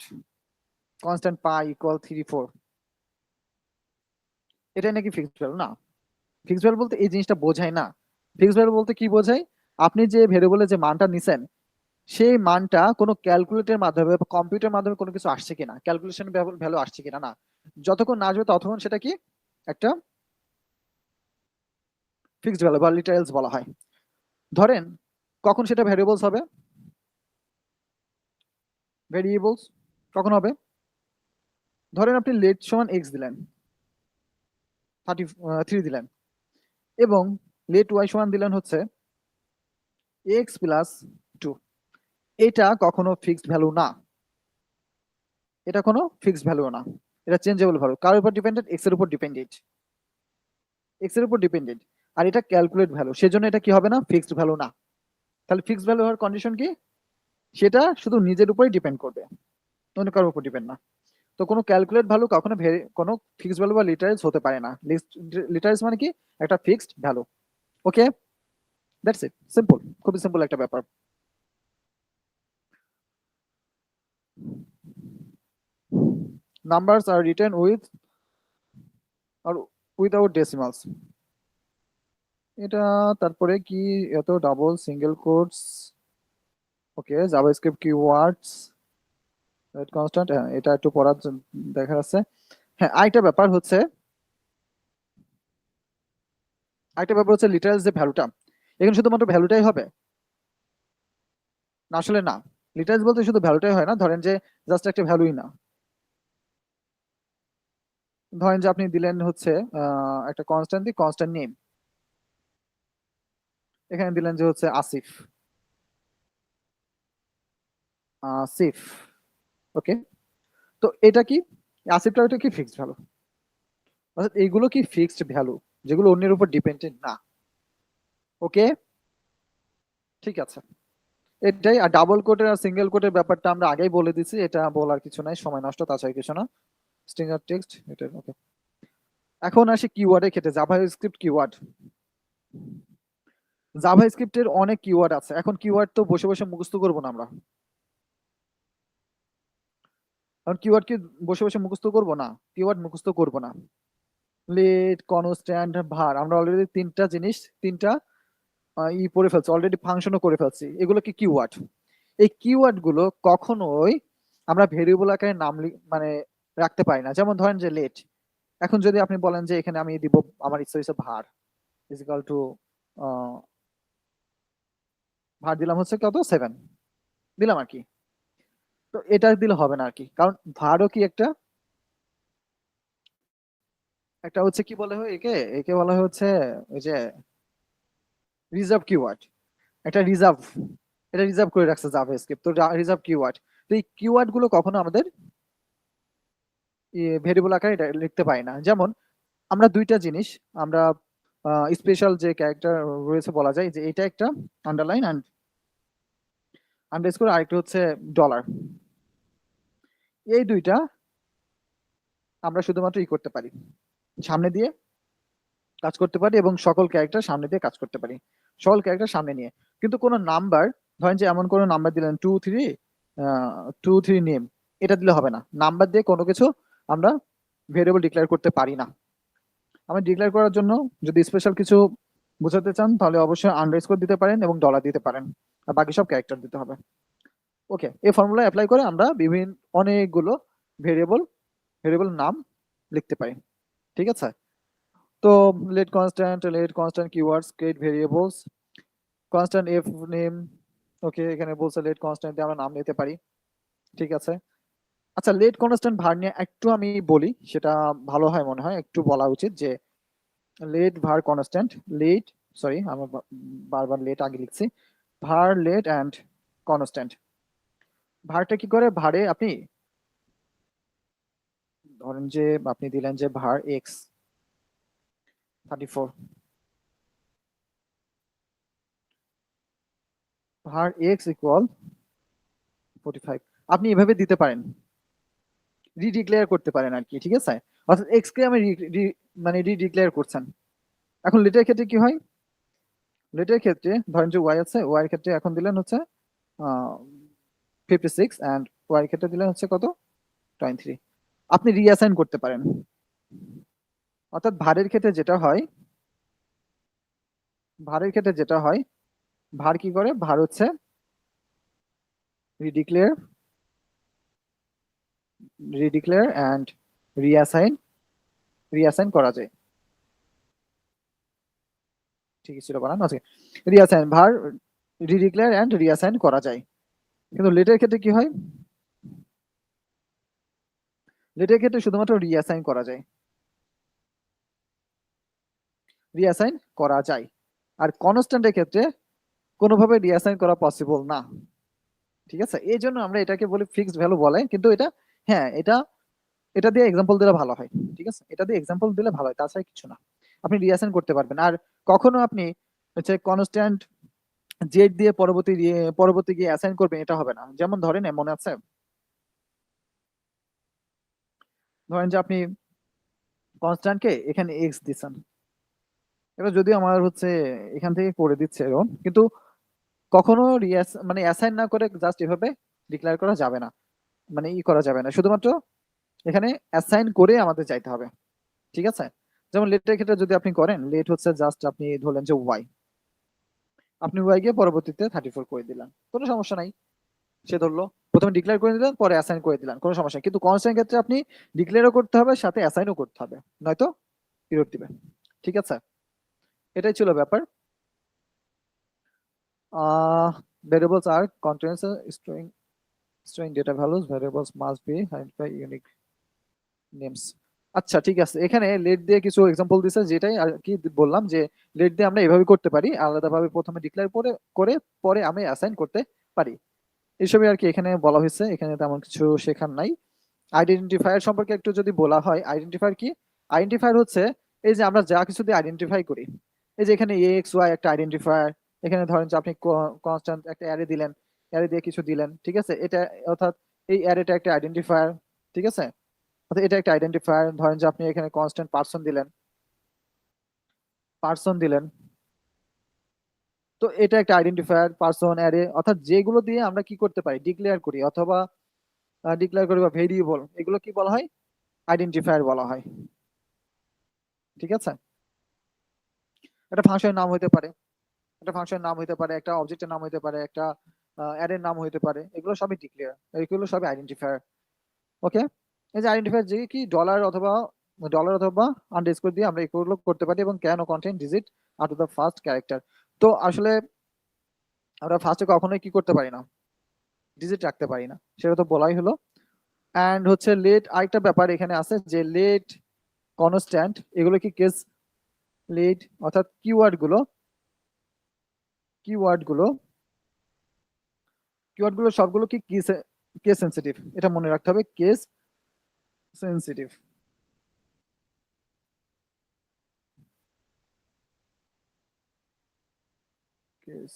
কনস্ট্যান্ট পাই ইকুয়াল 34, এটাই নাকি ফিক্সড ভ্যালু না। ফিক্সড ভ্যালু বলতে এই জিনিসটা বোঝায় না। ফিক্সড ভ্যালু বলতে কি বোঝায়, আপনি যে ভেরিয়েবলে যে মানটা নিছেন, সেই মানটা কোনো ক্যালকুলেটরের মাধ্যমে বা কম্পিউটার মাধ্যমে কোনো কিছু আসছে কিনা, ক্যালকুলেশন ভ্যালু আসছে কিনা, না, যতক্ষণ না আসবে ততক্ষণ সেটা কি একটা ফিক্সড ভ্যালু বা লিটারেলস বলা হয়। ধরেন কখন সেটা ভ্যারিয়েবলস হবে, ভেরিয়েবলস কখন হবে, ধরেন আপনি লেট সমান এক্স দিলেন, 33 দিলেন, এবং লেট ওয়াই সমান দিলেন হচ্ছে এক্স প্লাস 2, এটা কখনো ফিক্সড ভ্যালু না, এটা কোনো ফিক্সড ভ্যালু না, এটা চেঞ্জেবল ভ্যালু। কার উপর ডিপেন্ডেন্ট, এক্স এর উপর ডিপেন্ডেন্ট, এক্স এর উপর ডিপেন্ডেন্ট, আর এটা ক্যালকুলেট ভ্যালু, সেজন্য এটা কি হবে না, ফিক্সড ভ্যালু না। তাহলে ফিক্সড ভ্যালু হওয়ার কন্ডিশন কি, সেটা শুধু নিজের উপরেই ডিপেন্ড করবে, অন্য কারোর উপর ডিপেন্ড না। তো কোনো ক্যালকুলেট ভ্যালু কখনো কোনো ফিক্সড ভ্যালু বা লিটারেলস হতে পারে না। লিটারেলস মানে কি, একটা fixed value. Okay, that's it, simple, খুবই সিম্পল একটা ব্যাপার। Numbers are written with or without decimals, এটা তারপরে কি, এত ডাবল সিঙ্গেল কোটস, ওকে, জাভাস্ক্রিপ্ট কিওয়ার্ডস কনস্ট্যান্ট, হ্যাঁ এটা একটু পড়ার দেখা যাচ্ছে। হ্যাঁ, আরেকটা ব্যাপার হচ্ছে, আরেকটা ব্যাপার হচ্ছে লিটারেলস যে ভ্যালুটা, এখানে শুধুমাত্র ভ্যালুটাই হবে না, আসলে না। লিটারেলস বলতে শুধু ভ্যালুটাই হয় না, ধরেন যে জাস্ট একটা ভ্যালুই না। ধরেন যে আপনি দিলেন হচ্ছে একটা কনস্ট্যান্ট দিয়ে কনস্ট্যান্ট নেম, এখানে দিলেন যে হচ্ছে আসিফ, আসিফ, ওকে। তো এটা কি, আসিফটা ওটা কি ফিক্সড ভ্যালু, অর্থাৎ এইগুলো কি ফিক্সড ভ্যালু, যেগুলো অন্যের উপর ডিপেন্ডেন্ট না। ওকে, ঠিক আছে, এটাই। আর ডাবল কোটের আর সিঙ্গেল কোটের ব্যাপারটা আমরা আগেই বলে দিছি, এটা বলার কিছু নাই, সময় নষ্ট, তাছাড়া কিছু না। স্ট্রিং আর টেক্সট, এটা ওকে। এখন আসি কিওয়ার্ডের ক্ষেত্রে, জাভাস্ক্রিপ্ট কিওয়ার্ড। জাভাস্ক্রিপ্টের অনেক কিওয়ার্ড আছে, এখন কিওয়ার্ড তো বসে বসে মুখস্থ করবো না আমরা, কারণ কিওয়ার্ড কি বসে বসে মুখস্থ করবো না, কিওয়ার্ড মুখস্থ করবো না। লেট, কনস্ট্যান্ট, ভার, আমরা অলরেডি তিনটা জিনিস, তিনটা পড়ে ফেলছি অলরেডি, ফাংশনও করে ফেলছি, এগুলো কি কিওয়ার্ড। এই কিওয়ার্ড গুলো কখনোই আমরা ভেরিয়েবল আকারে নাম মানে রাখতে পারি না। যেমন ধরেন যে লেট, এখন যদি আপনি বলেন যে এখানে আমি দিব, আমার ইচ্ছা হচ্ছে ভার ইজিক্যাল টু ভার দিলাম হচ্ছে কত 7 দিলাম আর কি, তো এটা দিলে হবে না আর কি, কারণ ভারও কি একটা একটা হচ্ছে কি বলে হয় একে, একে বলা হয় হচ্ছে ওই যে রিজার্ভ কিওয়ার্ড, একটা রিজার্ভ, এটা রিজার্ভ করে রাখছে জাভাস্ক্রিপ্ট, তো রিজার্ভ কিওয়ার্ড। তো এই কিওয়ার্ড গুলো কখনো আমাদের ভেরিয়েবল আকারে এটা লিখতে পারি না। যেমন আমরা দুইটা জিনিস, আমরা স্পেশাল যে ক্যারেক্টার রয়েছে বলা যায় যে এটা একটা আন্ডারলাইন অ্যান্ড আন্ডারস্কোর, আরেকটা হচ্ছে ডলার, এই দুইটা আমরা শুধুমাত্র করতে পারি, সামনে দিয়ে কাজ করতে পারি এবং সকল ক্যারেক্টার সামনে দিয়ে কাজ করতে পারি, সকল ক্যারেক্টার সামনে নিয়ে। কিন্তু কোনো নাম্বার, ধরেন যে এমন কোনো নাম্বার দিলেন 2 3 নেম, এটা দিলে হবে না। নাম্বার দিয়ে কোনো কিছু আমরা ভেরিয়েবল ডিক্লেয়ার করতে পারি না। আমরা ডিক্লেয়ার করার জন্য যদি স্পেশাল কিছু বোঝাতে চান তাহলে অবশ্যই আন্ডারস্কোর দিতে পারেন এবং ডলার দিতে পারেন, আর বাকি সব ক্যারেক্টার দিতে হবে। ওকে, এই ফর্মুলা অ্যাপ্লাই করে আমরা বিভিন্ন অনেকগুলো ভেরিয়েবল ভেরিয়েবল নাম লিখতে পারি। ঠিক আছে, তো let constant keywords create variables, constant F name. Okay, এখানে বলছে লেট কনস্ট্যান্ট দিয়ে আমরা নাম নিতে পারি। ঠিক আছে, আচ্ছা লেট কনস্ট্যান্ট ভার নিয়ে একটু আমি বলি, সেটা ভালো হয় মনে হয় একটু বলা উচিত যে লেট ভার কনস্ট্যান্ট, লেট, সরি আমি বারবার লেট আগে লিখছি, ভার লেট অ্যান্ড কনস্ট্যান্ট। ভারটা কি করে, ভারে আপনি ধরেন যে আপনি দিলেন যে ভার এক্স 34, ভার এক্স ইকুয়াল 45, আপনি এভাবে দিতে পারেন, রিডিক্লেয়ার করতে পারেন আর কি। ঠিক আছে, অর্থাৎ এক্স কে আমি মানে রিডিক্লেয়ার করছেন। এখন লেটের ক্ষেত্রে কি হয়, লেটের ক্ষেত্রে ধরেন যে ওয়াই আছে, ওয়াই এর ক্ষেত্রে এখন দিলেন হচ্ছে 56 অ্যান্ড ওয়াই এর ক্ষেত্রে দিলেন হচ্ছে কত 23, আপনি রিঅ্যাসাইন করতে পারেন। অর্থাৎ ভারের ক্ষেত্রে যেটা হয়, ভারের ক্ষেত্রে যেটা হয়, ভার কি করে, ভার হচ্ছে রিডিক্লেয়ার, রিডিক্লেয়ার অ্যান্ড রিঅ্যাসাইন, রিঅ্যাসাইন করা যায়। ঠিকই ছিল বানান আছে, রিঅ্যাসাইন, ভার রিডিক্লেয়ার অ্যান্ড রিঅ্যাসাইন করা যায়। কিন্তু লেটের ক্ষেত্রে কি হয়, লেটের ক্ষেত্রে শুধুমাত্র রিঅ্যাসাইন করা যায়, রিঅ্যাসাইন করা যায়। আর কনস্ট্যান্টের ক্ষেত্রে কোনোভাবে রিঅ্যাসাইন করা পসিবল না। ঠিক আছে, এই জন্য আমরা এটাকে বলি ফিক্সড ভ্যালু বলে, কিন্তু এটা, হ্যাঁ এটা, এটা দিয়ে এক্সাম্পল দিলে ভালো হয়। ঠিক আছে, এটা দিয়ে এক্সাম্পল দিলে ভালো হয়, তাছাড়া কিছু না। আপনি রিঅ্যাসাইন করতে পারবেন। আর কখনো আপনি হচ্ছে কনস্ট্যান্ট জেড দিয়ে পরবর্তী গিয়ে অ্যাসাইন করবেন, এটা হবে না। যেমন ধরেন মনে আছে, ধরেন যে আপনি কনস্ট্যান্টকে এখানে এক্স দিচ্ছেন, এটা যদিও আমার হচ্ছে এখান থেকে করে দিচ্ছে এরকম, কিন্তু কখনো মানে অ্যাসাইন না করে জাস্ট এভাবে ডিক্লেয়ার করা যাবে না, মানে করা যাবে না, শুধুমাত্র এখানে অ্যাসাইন করে আমাদের চাইতে হবে। ঠিক আছে, যেমন লেটের ক্ষেত্রে যদি আপনি করেন, লেট হচ্ছে জাস্ট আপনি ধরলেন যে ওয়াই, আপনি ওয়াই গিয়ে পরবর্তীতে 34 করে দিলেন, কোনো সমস্যা নাই। সে ধরলো, প্রথমে ডিক্লেয়ার করে দিলেন পরে অ্যাসাইন করে দিলেন, কোনো সমস্যা নেই। কিন্তু কনস্ট্যান্ট ক্ষেত্রে আপনি ডিক্লেয়ারও করতে হবে সাথে অ্যাসাইনও করতে হবে, নয়তো এরর দিবে। ঠিক আছে, এটাই ছিল ব্যাপার। Variables are contains storing data values, variables must be hidden by unique names. আচ্ছা ঠিক আছে, এখানে লেট দিয়ে কিছু এক্সাম্পল দিছে, যেটাই আর কি বললাম যে লেট দিয়ে আমরা এভাবে করতে পারি, আলাদাভাবে প্রথমে ডিক্লেয়ার করে পরে আমি অ্যাসাইন করতে পারি, এসবই আর কি এখানে বলা হয়েছে। এখানে তেমন কিছু শেখার নাই। আইডেন্টিফায়ার সম্পর্কে একটু যদি বলা হয়, আইডেন্টিফায়ার কি, আইডেন্টিফায়ার হচ্ছে এই যে আমরা যা কিছু দিয়ে আইডেন্টিফাই করি, এই যে এখানে এক্স ওয়াই একটা আইডেন্টিফায়ার, এখানে ধরেন যে আপনি কনস্ট্যান্ট একটা অ্যারে দিলেন, অ্যারে দিয়ে কিছু দিলেন, ঠিক আছে, এটা অর্থাৎ এই অ্যারেটা একটা আইডেন্টিফায়ার। ঠিক আছে, অর্থাৎ এটা একটা আইডেন্টিফায়ার। ধরেন যে আপনি এখানে কনস্ট্যান্ট পার্সন দিলেন, পার্সন দিলেন, তো এটা একটা আইডেন্টিফায়ার, পার্সন, অ্যারে, অর্থাৎ যেগুলো দিয়ে আমরা কি করতে পারি, ডিক্লেয়ার করি অথবা ডিক্লেয়ার করি বা ভেরিয়েবল, এগুলো কি বলা হয়, আইডেন্টিফায়ার বলা হয়। ঠিক আছে, একটা ফাংশনের নাম হইতে পারে, একটা ফাংশনের নাম হইতে পারে, একটা অবজেক্টের নাম হইতে পারে, একটা অ্যারের নাম হইতে পারে, এগুলো সবই ডিক্লেয়ার, এগুলো সবই আইডেন্টিফায়ার। ওকে, এই যে আইডেন্টিফায়ার যে কি ডলার অথবা আন্ডারস্কোর দিয়ে আমরা এগুলো করতে পারি, এবং ক্যান ও contain digit out of the first character. তো আসলে আমরা ফার্স্টে কখনোই কি করতে পারি না, ডিজিট রাখতে পারি না, সেটা তো বলাই হলো। অ্যান্ড হচ্ছে লেট, আরেকটা ব্যাপার এখানে আছে যে লেট, কনস্ট্যান্ট, এগুলো কি কেস লেট, অর্থাৎ কিওয়ার্ড গুলো কিওয়ার্ড গুলো কিওয়ার্ড গুলো সবগুলো কি কেস সেন্সিটিভ, এটা মনে রাখতে হবে, case sensitive. Case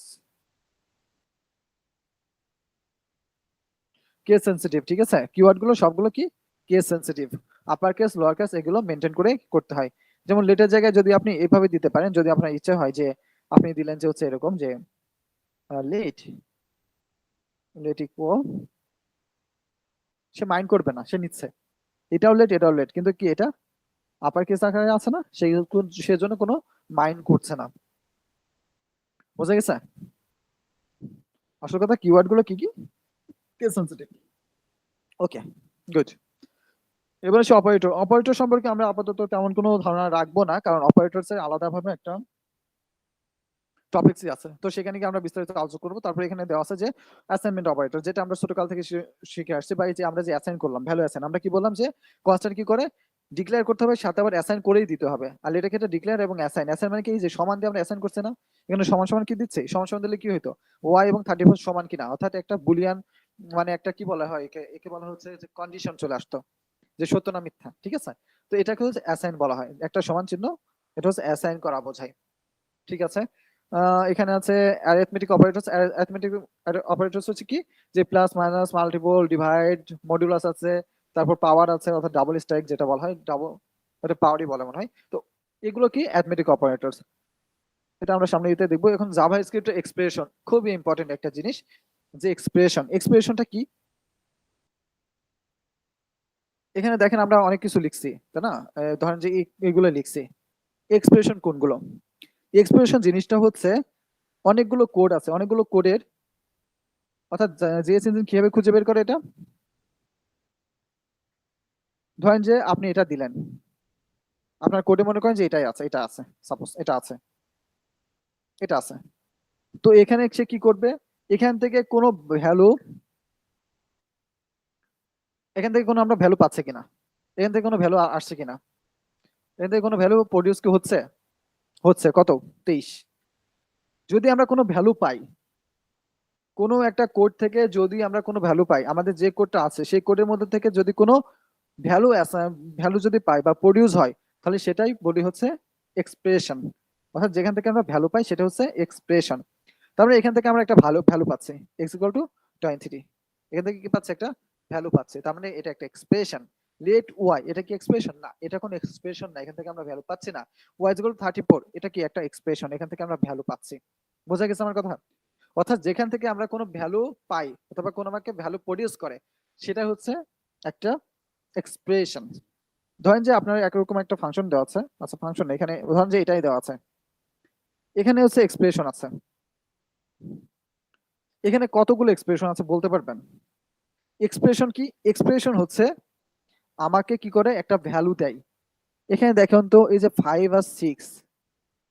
case sensitive, ঠিক আছে, কিওয়ার্ড গুলো সবগুলো কি case sensitive, upper case lower case এগুলো মেনটেন করে করতে হয়। যেমন লেটের জায়গায় যদি আপনি এভাবে দিতে পারেন, যদি আপনার ইচ্ছা হয় যে আপনি দিলেন যে হচ্ছে এরকম যে লেট, লেট ইকুয়াল, সে মাইন্ড করবে না, সে নিচ্ছে, এটাও লেট এটাও লেট, কিন্তু কি এটা আপার কেস আকারে আছে না, সেই সেজন্য কোনো মাইন্ড করছে না। বোঝা গেছে? আসল কথা কিওয়ার্ড গুলো কি কি কেস সেন্সিটিভ। ওকে, গুড। এবার সে অপারেটর, অপারেটর সম্পর্কে আমরা আপাতত তেমন কোনো ধারণা রাখবো না, কারণ অপারেটরস এর আলাদাভাবে একটা টপিকসই আছে, তো সেখানে কি আমরা বিস্তারিত আলোচনা করবো। তারপরে এখানে দেওয়া আছে যে অ্যাসাইনমেন্ট অপারেটর, যেটা আমরা ছোটকাল থেকে শিখে আসছি, বা এই যে আমরা যে অ্যাসাইন করলাম ভ্যালু অ্যাসাইন, আমরা কি বললাম যে কনস্ট্যান্ট কি করে ডিক্লেয়ার করতে হবে, সাথে আবার অ্যাসাইন করেই দিতে হবে। আর এটা ক্ষেত্রে ডিক্লেয়ার এবং অ্যাসাইন, অ্যাসাইন মানে কি, এই যে সমান দিয়ে আমরা অ্যাসাইন করছি না, এখানে সমান সমান কি দিচ্ছে, সমান সমান দিলে কি হইতো ওয়াই এবং 34 সমান কিনা, অর্থাৎ একটা বুলিয়ান মানে একটা কি বলা হয়, একে একে বলা হচ্ছে যে কন্ডিশন চলে আসতো যে সত্য না মিথ্যা, ঠিক আছে। তো এটাকে হচ্ছে অ্যাসাইন বলা হয়, একটা সমান চিহ্ন, এটা হচ্ছে অ্যাসাইন করা বোঝায়, ঠিক আছে। এখানে আছে অ্যারিথমেটিক অপারেটরস, অ্যারিথমেটিক অপারেটরস হচ্ছে কি, যে plus minus multiple divide modulus আছে, তারপর পাওয়ার আছে, অর্থাৎ ডাবল স্ট্রাইক যেটা বলা হয়, ডাবল এটা পাওয়ারই বলে মনে হয়। তো এগুলো কি অ্যারিথমেটিক অপারেটরস, এটা আমরা সামনে দিতে দেখবো। এখন জাভা স্ক্রিপ্টের এক্সপ্রেশন খুবই ইম্পর্টেন্ট একটা জিনিস, যে এক্সপ্রেশনটা কি। এখানে দেখেন আমরা অনেক কিছু লিখছি, তাই না, ধরেন যে এগুলো লিখছি, এক্সপ্রেশন কোনগুলো, এক্সপ্রেশন জিনিসটা হচ্ছে অনেকগুলো কোড আছে, অনেকগুলো কোডের, অর্থাৎ জিএস ইঞ্জিন কিভাবে খুঁজে বের করে এটা, ধরেন যে আপনি এটা দিলেন, আপনার কোডে মনে করেন যে এটাই আছে, এটা আছে, সাপোজ এটা আছে, এটা আছে, তো এখানে সে কি করবে, এখান থেকে কোনো ভ্যালু, এখান থেকে কোনো আমরা ভ্যালু পাচ্ছে কিনা, এখান থেকে কোনো ভ্যালু আসছে কিনা, এখান থেকে কোনো ভ্যালু প্রডিউস কি হচ্ছে, হচ্ছে কত 23। যদি আমরা কোনো ভ্যালু পাই, কোনো একটা কোড থেকে যদি আমরা কোনো ভ্যালু পাই, আমাদের যে কোডটা আছে সেই কোডের মধ্যে থেকে যদি কোনো ভ্যালু ভ্যালু যদি পাই বা প্রডিউস হয়, তাহলে সেটাই বলি হচ্ছে এক্সপ্রেশন, অর্থাৎ যেখান থেকে আমরা ভ্যালু পাই সেটা হচ্ছে এক্সপ্রেশন। তারপরে এখান থেকে আমরা একটা ভালো ভ্যালু পাচ্ছি, x ইকুয়াল টু 23, এখান থেকে কি পাচ্ছি, একটা ভ্যালু পাচ্ছি, তার মানে এটা একটা এক্সপ্রেশন। লেট ওয়াই, এটা কি এক্সপ্রেশন না, এটা কোনো এক্সপ্রেশন না, এখান থেকে আমরা ভ্যালু পাচ্ছি না। ওয়াই ইকুয়াল টু 34, এটা কি একটা এক্সপ্রেশন, এখান থেকে আমরা ভ্যালু পাচ্ছি। বোঝা গেছে আমার কথা? অর্থাৎ যেখান থেকে আমরা কোনো ভ্যালু পাই অথবা কোনো আমাকে ভ্যালু প্রডিউস করে, সেটা হচ্ছে একটা এক্সপ্রেশন। ধরেন যে আপনার একরকম একটা ফাংশন দেওয়া আছে, আচ্ছা ফাংশন এখানে ধরেন যে এটাই দেওয়া আছে, এখানে হচ্ছে এক্সপ্রেশন আছে, এখানে কতগুলো এক্সপ্রেশন আছে বলতে পারবেন? এক্সপ্রেশন কি, এক্সপ্রেশন হচ্ছে আমাকে কি করে একটা ভ্যালু দেয়। এখানে দেখুন তো এই যে 5 আর 6,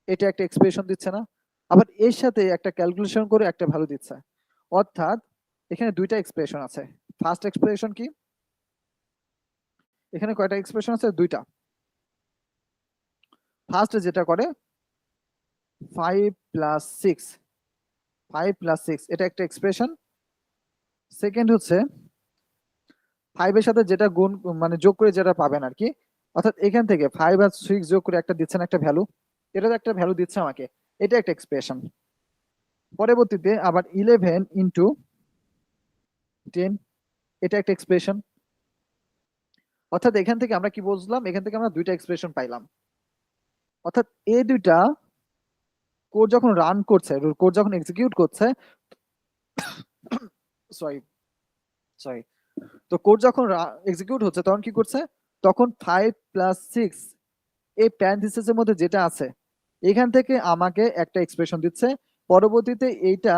এটা একটা এক্সপ্রেশন দিচ্ছে না, আবার এর সাথে একটা ক্যালকুলেশন করে একটা ভ্যালু দিচ্ছে, অর্থাৎ এখানে দুইটা এক্সপ্রেশন আছে। ফার্স্ট এক্সপ্রেশন কি, এখানে কয়টা এক্সপ্রেশন আছে, দুইটা। ফার্স্ট যেটা করে 5 প্লাস 6, 5 প্লাস 6 এটা একটা এক্সপ্রেশন। সেকেন্ড হচ্ছে 5 এর সাথে যেটা গুণ মানে যোগ করে যেটা পাবেন আর কি, অর্থাৎ এখান থেকে 5 আর 6 যোগ করে একটা দিচ্ছেন একটা ভ্যালু, এটা তো একটা ভ্যালু দিচ্ছে আমাকে, এটা একটা এক্সপ্রেশন। পরবর্তীতে আবার 11 ইন্টু 10, এটা একটা এক্সপ্রেশন। অর্থাৎ এখান থেকে আমরা কি বুঝলাম, এখান থেকে আমরা দুইটা এক্সপ্রেশন পাইলাম, অর্থাৎ এই দুইটা কোড যখন রান করছে, কোড যখন এক্সিকিউট করছে, সরি সরি, তো কোড যখন এক্সিকিউট হচ্ছে তখন কি করছে, তখন 5 প্লাস 6 এই প্যারেনথেসিসের মধ্যে যেটা আছে এখান থেকে আমাকে একটা এক্সপ্রেশন দিচ্ছে, পরবর্তীতে এইটা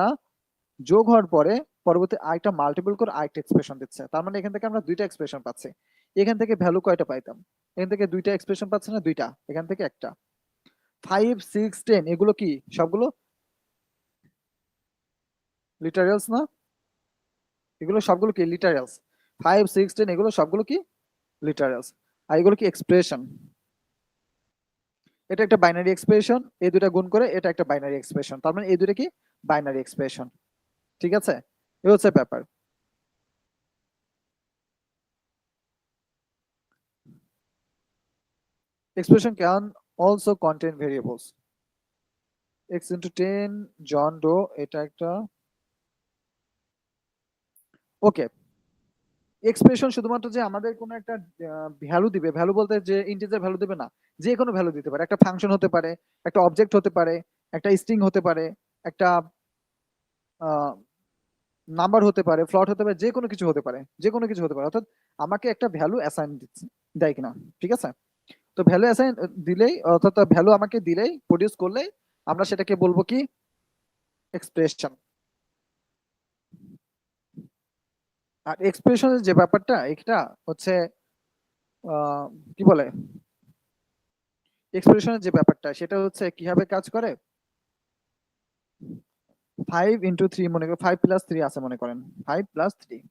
যোগ হওয়ার পরে পরবর্তী আরেকটা মাল্টিপল করে আরেকটা এক্সপ্রেশন দিচ্ছে, তার মানে এখান থেকে আমরা দুইটা এক্সপ্রেশন পাচ্ছি। এখান থেকে ভ্যালু কয়টা পাইতাম, এখান থেকে দুইটা এক্সপ্রেশন পাচ্ছি না, দুইটা, এখান থেকে একটা। 5 6 10 এগুলো কি সবগুলো লিটারালস না, এগুলো সবগুলো কি লিটারালস। 5, 6, 10 এগুলো সবগুলো কি লিটারালস। আর এগুলো কি এক্সপ্রেশন। এটা একটা বাইনারি এক্সপ্রেশন, এই দুটা গুণ করে এটা একটা বাইনারি এক্সপ্রেশন, তার মানে এই দুটো কি বাইনারি এক্সপ্রেশন। ঠিক আছে, এই হচ্ছে ব্যাপার। Expression can also contain variables. x into 10 John Doe, এটা একটা ওকে। এক্সপ্রেশন শুধুমাত্র যে আমাদের কোনো একটা ভ্যালু দিবে, ভ্যালু বলতে যে ইন্টিজার ভ্যালু দিবে না, যে কোনো ভ্যালু দিতে পারে, একটা ফাংশন হতে পারে, একটা অবজেক্ট হতে পারে, একটা স্ট্রিং হতে পারে, একটা নাম্বার হতে পারে, ফ্লট হতে পারে, যে কোনো কিছু হতে পারে, যে কোনো কিছু হতে পারে, অর্থাৎ আমাকে একটা ভ্যালু অ্যাসাইন দিচ্ছে, দেয় কিনা। ঠিক আছে, তো ভ্যালু অ্যাসাইন দিলেই, অর্থাৎ ভ্যালু আমাকে দিলেই, প্রডিউস করলেই আমরা সেটাকে বলবো কি এক্সপ্রেশন। আর এক্সপ্রেশনের যে ব্যাপারটা, এটা হচ্ছে কি বলে, এক্সপ্রেশনের যে ব্যাপারটা সেটা হচ্ছে কিভাবে কাজ করে। 5 into 3 মনে করেন, 5 + 3 আছে মনে করেন, 5 + 3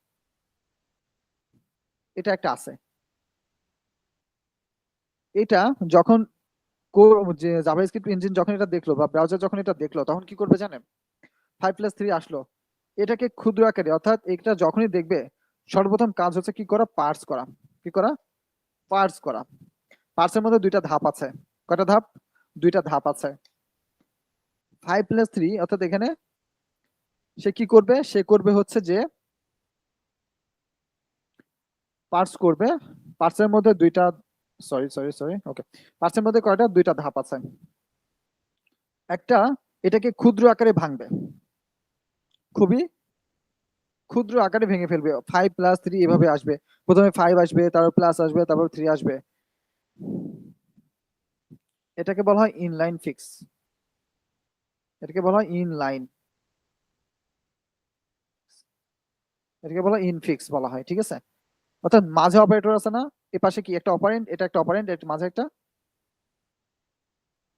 এটা একটা আছে। এটা যখন যে জাভাস্ক্রিপ্ট ইঞ্জিন যখন এটা দেখলো বা ব্রাউজার যখন এটা দেখলো, তখন কি করবে জানেন, 5 + 3 আসলো, এটাকে ক্ষুদ্র আকারে, অর্থাৎ এটা যখনই দেখবে সর্বপ্রথম কাজ হচ্ছে কি করা, পার্স করা। কি করা, পার্স করা। পার্সের মধ্যে দুইটা ধাপ আছে। কয়টা ধাপ, দুইটা ধাপ আছে। 5 + 3 অর্থাৎ এখানে সে কি করবে, সে করবে হচ্ছে যে পার্স করবে। পার্সের মধ্যে দুইটা, সরি সরি সরি ওকে, পার্সের মধ্যে কয়টা, দুইটা ধাপ আছে। একটা, এটাকে ক্ষুদ্র আকারে ভাঙবে, খুবই ক্ষুদ্র আকারে ভেঙে ফেলবে। 5 + 3 এভাবে আসবে, প্রথমে 5 আসবে, তারপর প্লাস আসবে, তারপর 3 আসবে। এটাকে বলা হয় ইনলাইন ফিক্স, এটাকে বলা হয় ইনলাইন, এটাকে বলা হয় ইনফিক্স বলা হয়। ঠিক আছে, অর্থাৎ মাঝে অপারেটর আছে না, এ পাশে কি একটা অপারেন্ট, এটা একটা অপারেন্ট, এটা মাঝে একটা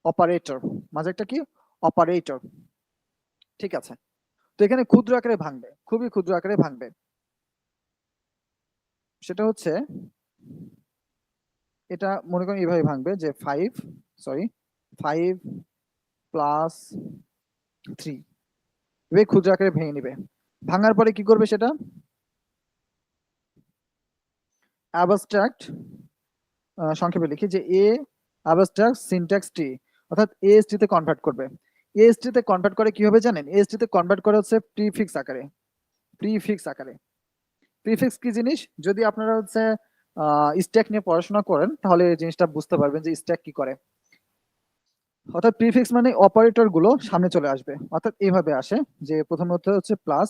অপারেটর, মাঝে একটা কি অপারেটর। ঠিক আছে, তো এখানে ক্ষুদ্র আকারে ভাঙবে, খুবই ক্ষুদ্র আকারে ভাঙবে। সেটা হচ্ছে, এটা মনে করেন এইভাবে ভাঙবে যে 5 + 3 এভাবে ক্ষুদ্র আকারে ভেঙে নিবে। ভাঙার পরে কি করবে সেটা, অ্যাবস্ট্রাক্ট, সংক্ষেপে লিখি যে এ অ্যাবস্ট্রাক্ট সিনট্যাক্স টি, অর্থাৎ এএসটি তে কনভার্ট করবে। এএসটি তে কনভার্ট করে কি হবে জানেন, এএসটি তে কনভার্ট করে হচ্ছে প্রিফিক্স আকারে। প্রিফিক্স আকারে, প্রিফিক্স কি জিনিস, যদি আপনারা হচ্ছে স্ট্যাক নিয়ে পড়াশোনা করেন তাহলে এই জিনিসটা বুঝতে পারবেন যে স্ট্যাক কি করে। অর্থাৎ প্রিফিক্স মানে অপারেটর গুলো সামনে চলে আসবে, অর্থাৎ এইভাবে আসে যে প্রথমত হচ্ছে প্লাস,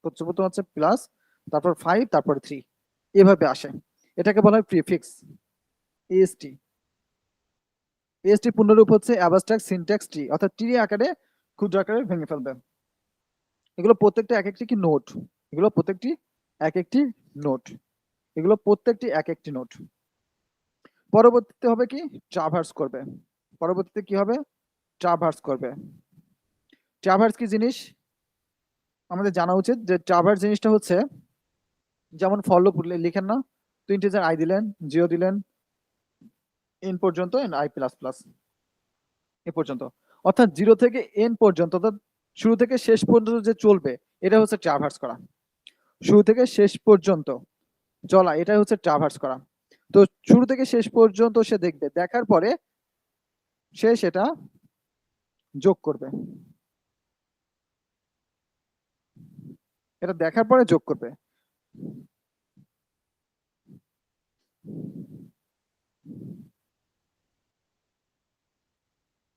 প্রথম হচ্ছে প্লাস, তারপর 5, তারপর 3, এভাবে আসে। এটাকে বলা হয় প্রিফিক্স, এএসটি। এএসটি পূর্ণরূপ হচ্ছে অ্যাবস্ট্রাক্ট সিনট্যাক্স ট্রি, অর্থাৎ ট্রি আকারে ক্ষুদ্র আকারে ভেঙে ফেলবে। এগুলো প্রত্যেকটা এক একটি কি নোট, এগুলো প্রত্যেকটি এক একটি নোট, এগুলো প্রত্যেকটি এক একটি নোট। পরবর্তীতে হবে কি, ট্রাভার্স করবে। পরবর্তীতে কি হবে, ট্রাভার্স করবে। ট্রাভার্স কি জিনিস আমাদের জানা উচিত, যে ট্রাভার্স জিনিসটা হচ্ছে, যেমন ফর লুপ লিখেন না, তো ইন্টিজার আই দিলেন, জিরো দিলেন, এন পর্যন্ত, এন আই প্লাস প্লাস এ পর্যন্ত, অর্থাৎ জিরো থেকে এন পর্যন্ত, অর্থাৎ শুরু থেকে শেষ পর্যন্ত যে চলবে, এটা হচ্ছে ট্রাভার্স করা। শুরু থেকে শেষ পর্যন্ত চলা, এটা হচ্ছে ট্রাভার্স করা। তো শুরু থেকে শেষ পর্যন্ত সে দেখবে, দেখার পরে সে সেটা যোগ করবে, এটা দেখার পরে যোগ করবে।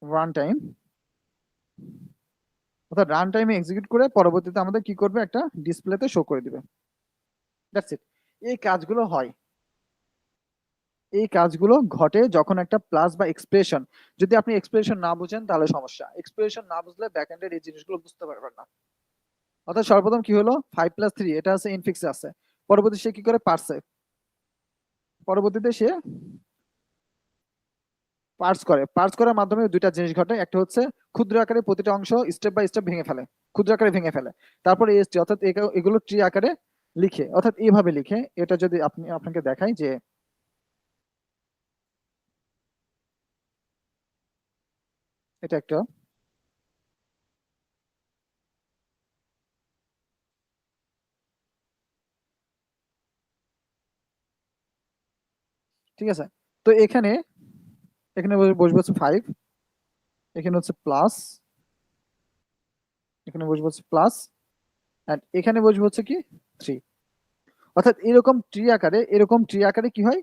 রান টাইম, অর্থাৎ রান টাইমে এক্সিকিউট করে পরবর্তীতে আমাদের কি করবে, একটা ডিসপ্লেতে শো করে দিবে। That's it. এই কাজগুলো হয়, এই কাজগুলো ঘটে যখন একটা প্লাস বা এক্সপ্রেশন, যদি আপনি এক্সপ্রেশন না বুঝেন তাহলে সমস্যা, এক্সপ্রেশন না বুঝলে ব্যাকএন্ডের এই জিনিসগুলো বুঝতে পারবেন না। অর্থাৎ সর্বপ্রথম কি হলো, 5 + 3 এটা আছে ইনফিক্সে আছে, পরবর্তী সে কি করে, পার্সে, পরবর্তীতে সে পার্স করে। পার্স করার মাধ্যমে দুইটা জিনিস ঘটে, একটা হচ্ছে ক্ষুদ্র আকারে প্রতিটা অংশ স্টেপ বাই স্টেপ ভেঙে ফেলে, ক্ষুদ্র আকারে ভেঙে ফেলে, তারপরে এএসটি অর্থাৎ এগুলো ট্রি আকারে লিখে, অর্থাৎ এইভাবে লিখে। এটা যদি আপনাকে দেখাই যে এটা একটা ঠিক আছে। তো এখানে এখানে বসবে হচ্ছে 5, এখানে হচ্ছে প্লাস, এখানে বসবে হচ্ছে প্লাস, এন্ড এখানে বসবে হচ্ছে কি 3। অর্থাৎ এরকম ট্রি আকারে কি হয়,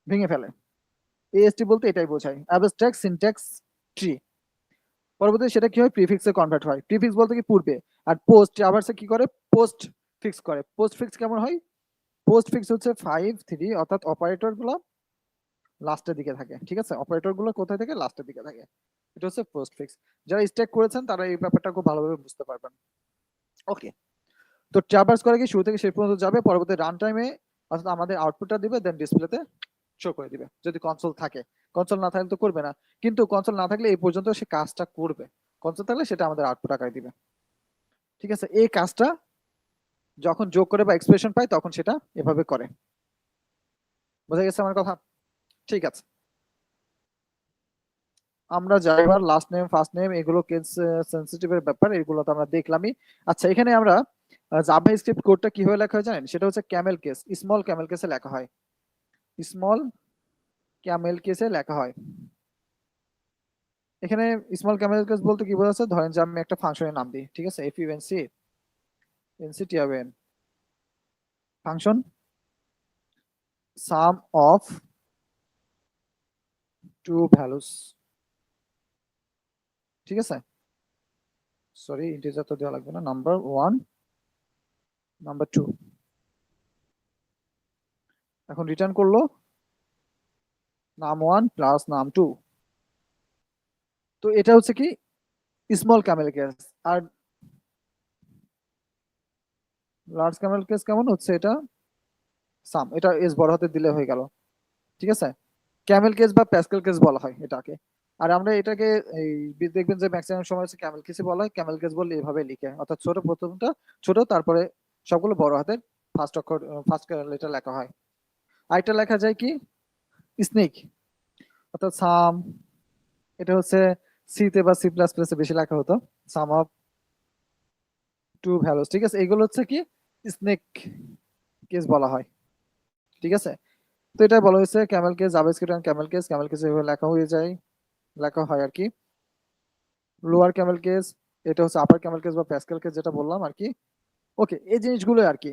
ভেঙে ফেলে। এএসটি বলতে এটাই বোঝায়, অ্যাবস্ট্রাক্ট সিনট্যাক্স ট্রি। পরবর্তী সেটা কি হয়, প্রিফিক্সে কনভার্ট হয়। প্রিফিক্স বলতে কি পূর্বে, আর পোস্ট আবার সে কি করে, পোস্ট ফিক্স করে। পোস্ট ফিক্স কেমন হয়, পোস্ট ফিক্স হচ্ছে 5 3, অর্থাৎ অপারেটর গুলো লাস্টের দিকে থাকে। ঠিক আছে, অপারেটর গুলো কোথায় থাকে, লাস্টের দিকে থাকে। এটা হচ্ছে পোস্ট ফিক্স। যারা স্ট্যাক করেছেন তারা এই ব্যাপারটা খুব ভালোভাবে বুঝতে পারবেন। ওকে, তো ট্রাভার্স করে কি শুরু থেকে শেষ পর্যন্ত যাবে, পরবর্তী রান টাইমে অর্থাৎ আমাদের আউটপুটটা দিবে, দেন ডিসপ্লেতে শো করে দিবে যদি কনসোল থাকে। কনসোল না থাকলে তো করবে না, কিন্তু কনসোল না থাকলে এই পর্যন্ত সে কাজটা করবে। কনসোল থাকলে সেটা আমাদের আউটপুট আকারে দিবে। ঠিক আছে, এই কাজটা যখন যোগ করে বা এক্সপ্রেশন পায় তখন সেটা এভাবে করে। বোঝা গেছে আমার কথা? ঠিক আছে, আমরা যাই এবার লাস্ট নেম ফার্স্ট নেম, এগুলো কেস সেনসিটিভ এর ব্যাপার, এগুলো তো আমরা দেখলামই। আচ্ছা, এখানে আমরা জাভা স্ক্রিপ্ট কোডটা কিভাবে লেখা হয় জানেন? সেটা হচ্ছে ক্যামেল কেস, স্মল ক্যামেল কেসে লেখা হয়। স্মল ক্যামেল কেসে লেখা হয়। এখানে স্মল ক্যামেল কেস বলতে কি বোঝাচ্ছে, ধরেন যে আমি একটা ফাংশনের নাম দিই, ঠিক আছে, F U N C N C T N function sum of two values. ঠিক আছে, সরি ইন্টিজার তো দেওয়া লাগবে না, নাম্বার 1 নাম্বার 2। এখন রিটার্ন করলো নাম 1 প্লাস নাম 2। তো এটা হচ্ছে কি স্মল ক্যামেল কেস। আর লার্জ ক্যামেল কেস কেমন হচ্ছে, এটা সাম, এটা এস বড় হাতে দিলে হয়ে গেল। ঠিক আছে, ক্যামেল কেস বা প্যাসকেল কেস বলা হয় এটাকে। আর আমরা এটাকে এই দেখবেন যে ম্যাক্সিমাম সময় হচ্ছে ক্যামেল কেসই বলা হয়। ক্যামেল কেস বললে এইভাবে লিখে, অর্থাৎ ছোট প্রথমটা ছোট, তারপরে সবগুলো বড় হাতের ফার্স্ট অক্ষর ফার্স্ট লেটার লেখা হয়। আরেকটা লেখা যায় কি স্নেক, অর্থাৎ সাম, এটা হচ্ছে সি তে বা সি প্লাস প্লাসে বেশি লেখা হতো, সাম অফ টু ভ্যালুস। ঠিক আছে, এগুলো হচ্ছে কি স্নেক কেস বলা হয়। ঠিক আছে, তো এটা বলা হয়েছে camel case, JavaScript and camel case. Camel case এভাবে লেখা হয়ে যায়, লেখা হয় আর কি। লোয়ার ক্যামেল কেস, এটা হচ্ছে আপার ক্যামেল কেস বা প্যাসকেল কেস যেটা বললাম আর কি। ওকে, এই জিনিসগুলো আর কি।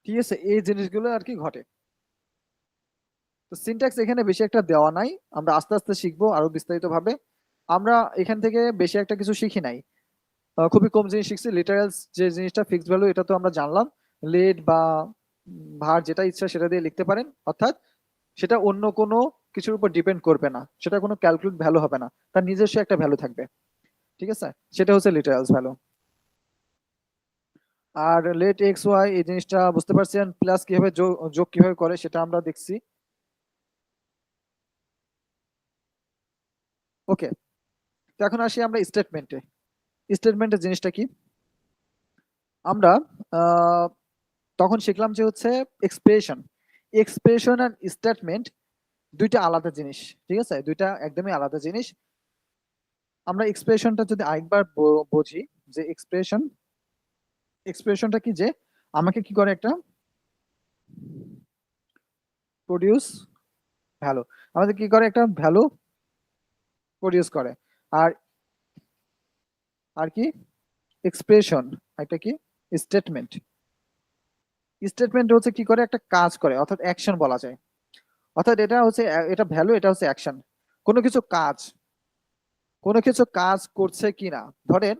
ঠিক আছে, এই জিনিসগুলো আর কি ঘটে। তো সিনট্যাক্স এখানে বেশি একটা দেওয়া নাই, আমরা আস্তে আস্তে শিখবো আরো বিস্তারিত ভাবে। আমরা এখান থেকে বেশি একটা কিছু শিখি নাই, খুবই কম জিনিস শিখছি। লিটারালস যে জিনিসটা ফিক্সড ভ্যালু, এটা তো আমরা জানলাম। লেট বা ভার যেটা ইচ্ছা সেটা দিয়ে লিখতে পারেন, অর্থাৎ সেটা অন্য কোনো কিছুর উপর ডিপেন্ড করবে না, সেটা কোনো ক্যালকুলেট ভ্যালু হবে না, তার নিজস্ব একটা ভ্যালু থাকবে। ঠিক আছে, সেটা হচ্ছে লিটারালস ভ্যালু। আর লেট এক্স ওয়াই এই জিনিসটা বুঝতে পারছেন, প্লাস কিভাবে যোগ যোগ কিভাবে করে সেটা আমরা দেখছি। ওকে, তো এখন আসি আমরা স্টেটমেন্টে। স্টেটমেন্টের জিনিসটা কি, আমরা আহ, তখন শিখলাম যে হচ্ছে এক্সপ্রেশন। এক্সপ্রেশন আর স্টেটমেন্ট দুইটা আলাদা জিনিস। ঠিক আছে, দুইটা একদমই আলাদা জিনিস। আমরা এক্সপ্রেশনটা যদি আরেকবার বুঝি, যে এক্সপ্রেশনটা কি, যে আমাকে কি করে একটা প্রডিউস ভ্যালু, আমাদের কি করে একটা ভ্যালু প্রডিউস করে। আর আর কি এক্সপ্রেশন, একটা কি স্টেটমেন্ট। স্টেটমেন্ট হচ্ছে কি করে একটা কাজ করে, অর্থাৎ অ্যাকশন বলা যায়। অর্থাৎ এটা হচ্ছে এটা ভ্যালু, এটা হচ্ছে অ্যাকশন। কোনো কিছু কাজ, কোনো কিছু কাজ করছে কিনা। ধরেন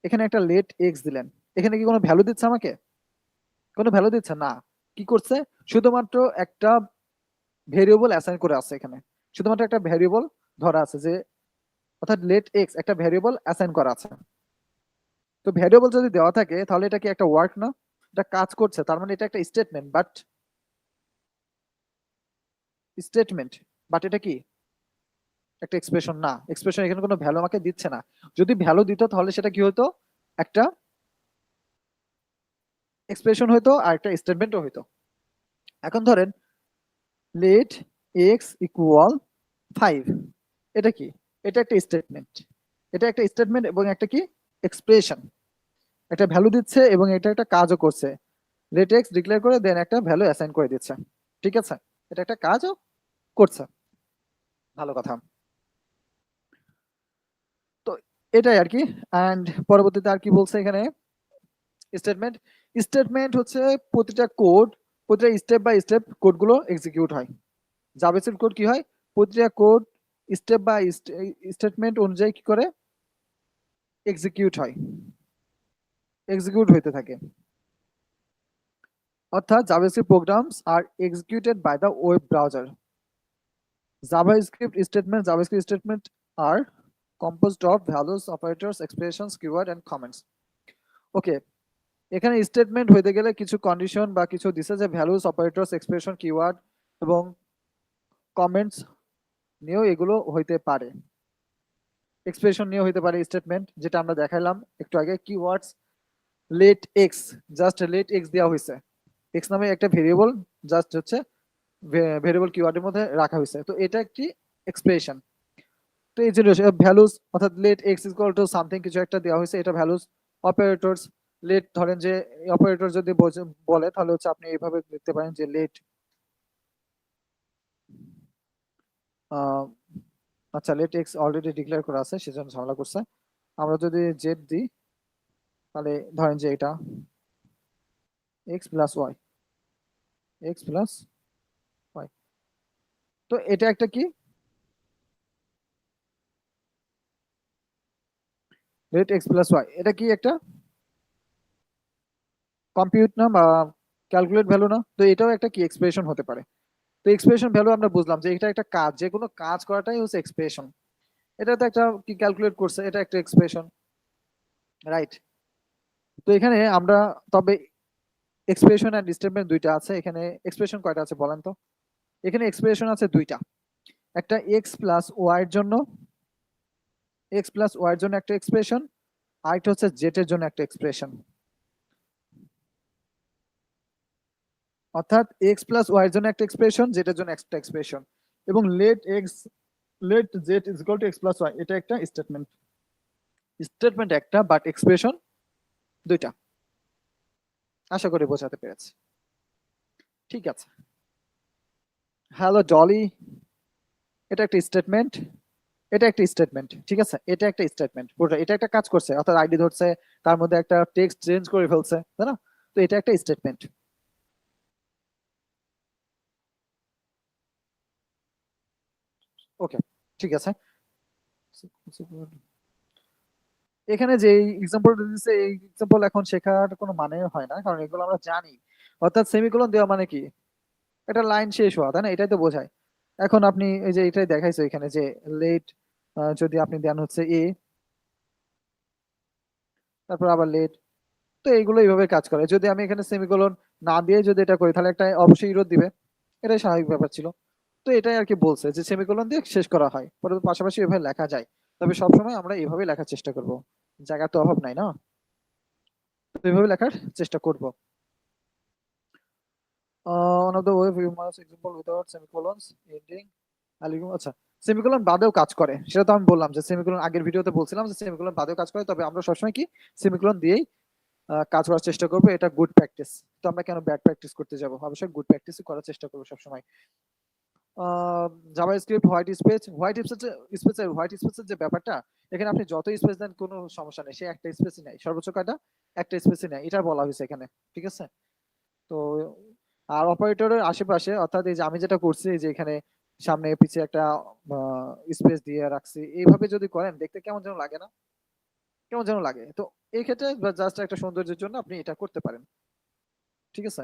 এখানে একটা লেট এক্স দিলেন, এখানে কি কোনো ভ্যালু দিচ্ছে আমাকে? কোনো ভ্যালু দিচ্ছে না। কি করছে, শুধুমাত্র একটা ভেরিয়েবল অ্যাসাইন করে আছে এখানে, শুধুমাত্র একটা ভেরিয়েবল ধরা আছে যে, অর্থাৎ লেট এক্স একটা ভেরিয়েবল অ্যাসাইন করা আছে। তো ভেরিয়েবল যদি দেওয়া থাকে তাহলে এটা কি একটা ওয়ার্ক না, এটা কাজ করছে, তার মানে এটা একটা স্টেটমেন্ট। বাট স্টেটমেন্ট, বাট এটা কি একটা এক্সপ্রেশন না। এক্সপ্রেশন এখানে কোনো ভ্যালু আমাকে দিচ্ছে না। যদি ভ্যালু দিত তাহলে সেটা কি হতো, একটা এক্সপ্রেশন হইতো আর একটা স্টেটমেন্টও হইতো। এখন ধরেন লেট এক্স ইকুয়াল 5, এটা কি? এটা একটা স্টেটমেন্ট। এটা একটা স্টেটমেন্ট এবং একটা কি এক্সপ্রেশন। একটা ভ্যালু দিচ্ছে এবং এটা একটা কাজও করছে। লেট এক্স ডিক্লেয়ার করে দেন একটা ভ্যালু অ্যাসাইন করে দিচ্ছে। ঠিক আছে, এটা একটা কাজও করছে, ভালো কথা। তো এটাই আর কি। অ্যান্ড পরবর্তীতে আর কি বলছে এখানে, স্টেটমেন্ট। স্টেটমেন্ট হচ্ছে প্রতিটা কোড, প্রতিটা স্টেপ বাই স্টেপ কোডগুলো এক্সিকিউট হয়। জাভাস্ক্রিপ্ট কোড কি হয়, প্রতিটা কোড স্টেপ বাই স্টেটমেন্ট অনুযায়ী কি করে এক্সিকিউট হয়, এক্সিকিউট হইতে থাকে। অর্থাৎ JavaScript programs are executed by the web browser. JavaScript statement are composed of values, operators, expressions, keyword and comments. Okay, এখানে স্টেটমেন্ট হইতে গেলে কিছু কন্ডিশন বা কিছু দিছে যে ভ্যালুস, অপারেটরস, এক্সপ্রেশন, কিওয়ার্ড এবং কমেন্টস নিয়েও এগুলো হইতে পারে। এক্সপ্রেশন নিয়ে হইতে পারে স্টেটমেন্ট, যেটা আমরা দেখাইলাম একটু আগে। Keywords, let x, just let x দেওয়া হয়েছে, এক্স নামে একটা ভেরিয়েবল জাস্ট হচ্ছে ভেরিয়েবল কিওয়ার্ডের মধ্যে রাখা হয়েছে, তো এটা একটি এক্সপ্রেশন। তো এই যে ভ্যালুস, অর্থাৎ let x equal to something কিছু একটা দেওয়া হয়েছে, এটা ভ্যালুস। অপারেটরস, লেট ধরেন যে অপারেটর যদি বলে তাহলে হচ্ছে আপনি এইভাবে লিখতে পারেন যে লেট, আচ্ছা লেট এক্স অলরেডি ডিক্লেয়ার করা আছে সেজন্য ঝামেলা করছে। আমরা যদি জেড দিই তাহলে ধরেন যে এটা x plus y, x plus y, তো এটা একটা কি লেট এক্স প্লাস ওয়াই, এটা কি একটা কম্পিউট না বা ক্যালকুলেট ভ্যালু না? তো এটাও একটা কি এক্সপ্রেশন হতে পারে। তো এক্সপ্রেশন ভ্যালু আমরা বুঝলাম যে এটা একটা কাজ, যে কোনো কাজ করাটাই হচ্ছে এক্সপ্রেশন। এটা তো একটা কি ক্যালকুলেট করছে, এটা একটা এক্সপ্রেশন, রাইট? তো এখানে আমরা তবে এক্সপ্রেশন এন্ড স্টেটমেন্ট দুইটা আছে। এখানে এক্সপ্রেশন কয়টা আছে বলেন তো? এখানে এক্সপ্রেশন আছে দুইটা, একটা এক্স প্লাস ওয়াই এর জন্য, এক্স প্লাস ওয়াই এর জন্য একটা এক্সপ্রেশন, আর একটা হচ্ছে জেড এর জন্য একটা এক্সপ্রেশন। অর্থাৎ এক্স প্লাস ওয়াই এর জন্য একটা এক্সপ্রেশন, জেড এর জন্য একটা এক্সপ্রেশন, এবং let Z is equal to x plus Y, এটা একটা স্টেটমেন্ট। স্টেটমেন্ট একটা, বাট এক্সপ্রেশন দুইটা। আশা করি বোঝাতে পেরেছি। ঠিক আছে, হ্যালো ডলি, এটা একটা স্টেটমেন্ট, এটা একটা স্টেটমেন্ট, ঠিক আছে, এটা একটা স্টেটমেন্ট পুরো, এটা একটা কাজ করছে, অর্থাৎ আইডি ধরছে, তার মধ্যে একটা টেক্সট চেঞ্জ করে ফেলছে, তাই না? তো এটা একটা স্টেটমেন্ট। ওকে, ঠিক আছে। এখানে যে এক্সাম্পল দিয়েছে, এই এক্সাম্পল এখন শেখার কোনো মানে হয় না, কারণ এগুলো আমরা জানি। অর্থাৎ সেমিকোলন দেওয়া মানে কি, এটা লাইন শেষ হওয়া, তাই না? এটাই তো বোঝায়। এখন আপনি এই যে এটাই দেখাইছো এখানে যে লেট, যদি আপনি দেন হচ্ছে এ, তারপর আবার লেট, তো এইগুলো এইভাবে কাজ করে। যদি আমি এখানে সেমিকোলন না দিয়ে যদি এটা করি তাহলে একটা অবশ্যই ইরোর দিবে, এটাই স্বাভাবিক ব্যাপার ছিল। তো এটাই আর কি বলছে যে সেমিকোলন দিয়ে শেষ করা হয়, পরে পাশাপাশি এভাবে লেখা যায়, তবে সবসময় আমরা এভাবে লেখার চেষ্টা করব, জায়গার তো অভাব নাই না, তো এভাবে লেখার চেষ্টা করব। one of the way we must example without semicolons ending আচ্ছা, সেমিকোলন বাদেও কাজ করে, সেটা তো আমি বললাম যে সেমিকোলন আগের ভিডিওতে বলছিলাম যে সেমিকোলন বাদেও কাজ করে, তবে আমরা সবসময় কি সেমিকোলন দিয়েই কাজ করার চেষ্টা করবো, এটা গুড প্র্যাকটিস। তো আমরা কেন ব্যাড প্র্যাকটিস করতে যাব, অবশ্যই গুড প্র্যাকটিসই করার চেষ্টা করবো সবসময়। জাভাস্ক্রিপ্ট হোয়াইট স্পেসের যে ব্যাপারটা, এখানে আপনি যত স্পেস দেন কোনো সমস্যা নেই, সে একটা স্পেসই নাই, সর্বোচ্চ কয়টা, একটা স্পেসই নাই, এটা বলা হয়েছে এখানে, ঠিক আছে? তো আর অপারেটরের আশেপাশে, অর্থাৎ এই যে আমি যেটা করছি, এই যে এখানে সামনে পিছিয়ে একটা স্পেস দিয়ে রাখছি, এইভাবে যদি করেন দেখতে কেমন যেন লাগে না? কেমন যেন লাগে। তো এই ক্ষেত্রে জাস্ট একটা সৌন্দর্যের জন্য আপনি এটা করতে পারেন, ঠিক আছে?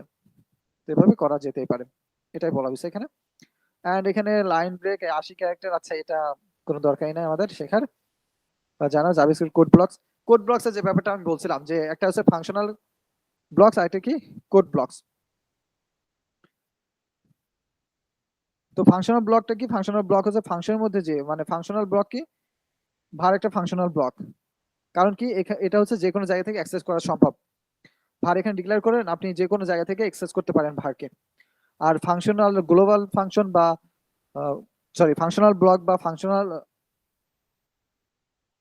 তো এভাবে করা যেতেই পারে, এটাই বলা হয়েছে এখানে। এন্ড এখানে লাইন ব্রেক 80 ক্যারেক্টার, আচ্ছা এটা কোনো দরকারই নাই আমাদের শেখার বা জানা। জাভাস্ক্রিপ্ট কোড ব্লকস এর যে ব্যাপারটা আমি বলছিলাম, যে একটা হচ্ছে ফাংশনাল ব্লকস আর একটা কি কোড ব্লকস। তো ফাংশনাল ব্লকটা কি? ফাংশনাল ব্লক হচ্ছে ফাংশনের মধ্যে যে মানে ফাংশনাল ব্লক কি var একটা ফাংশনাল ব্লক। কারণ কি এটা হচ্ছে যে কোনো জায়গা থেকে অ্যাক্সেস করা সম্ভব। var এখানে ডিক্লেয়ার করেন আপনি যে কোনো জায়গা থেকে অ্যাক্সেস করতে পারেন varকে। আর ফাংশনাল গ্লোবাল ফাংশন বা সরি ফাংশনাল ব্লক বা ফাংশনাল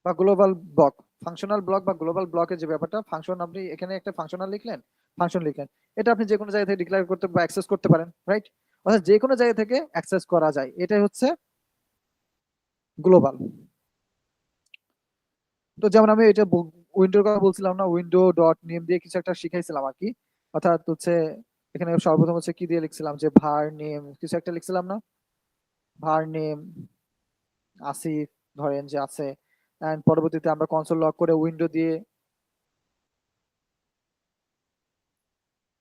বা গ্লোবাল ব্লক, ফাংশনাল ব্লক বা গ্লোবাল ব্লকের যে ব্যাপারটা, ফাংশন আপনি এখানে একটা ফাংশনাল লিখলেন, ফাংশন লিখলেন, এটা আপনি যে কোনো জায়গা থেকে ডিক্লেয়ার করতে বা অ্যাক্সেস করতে পারেন, রাইট? অর্থাৎ যে কোনো জায়গা থেকে অ্যাক্সেস করা যায়, এটাই হচ্ছে গ্লোবাল। তো যেমন আমি এটা উইন্ডোর কথা বলছিলাম না, উইন্ডো ডট নেম দিয়ে কিছু একটা শিখাইছিলাম আর কি। অর্থাৎ হচ্ছে এখানে সর্বপ্রথম হচ্ছে কি দিয়ে লিখছিলাম যে var নেম কিছু একটা লিখছিলাম না, var নেম আসিফ ধরেন যে আছে, এন্ড পরবর্তীতে আমরা কনসোল লক করে উইন্ডো দিয়ে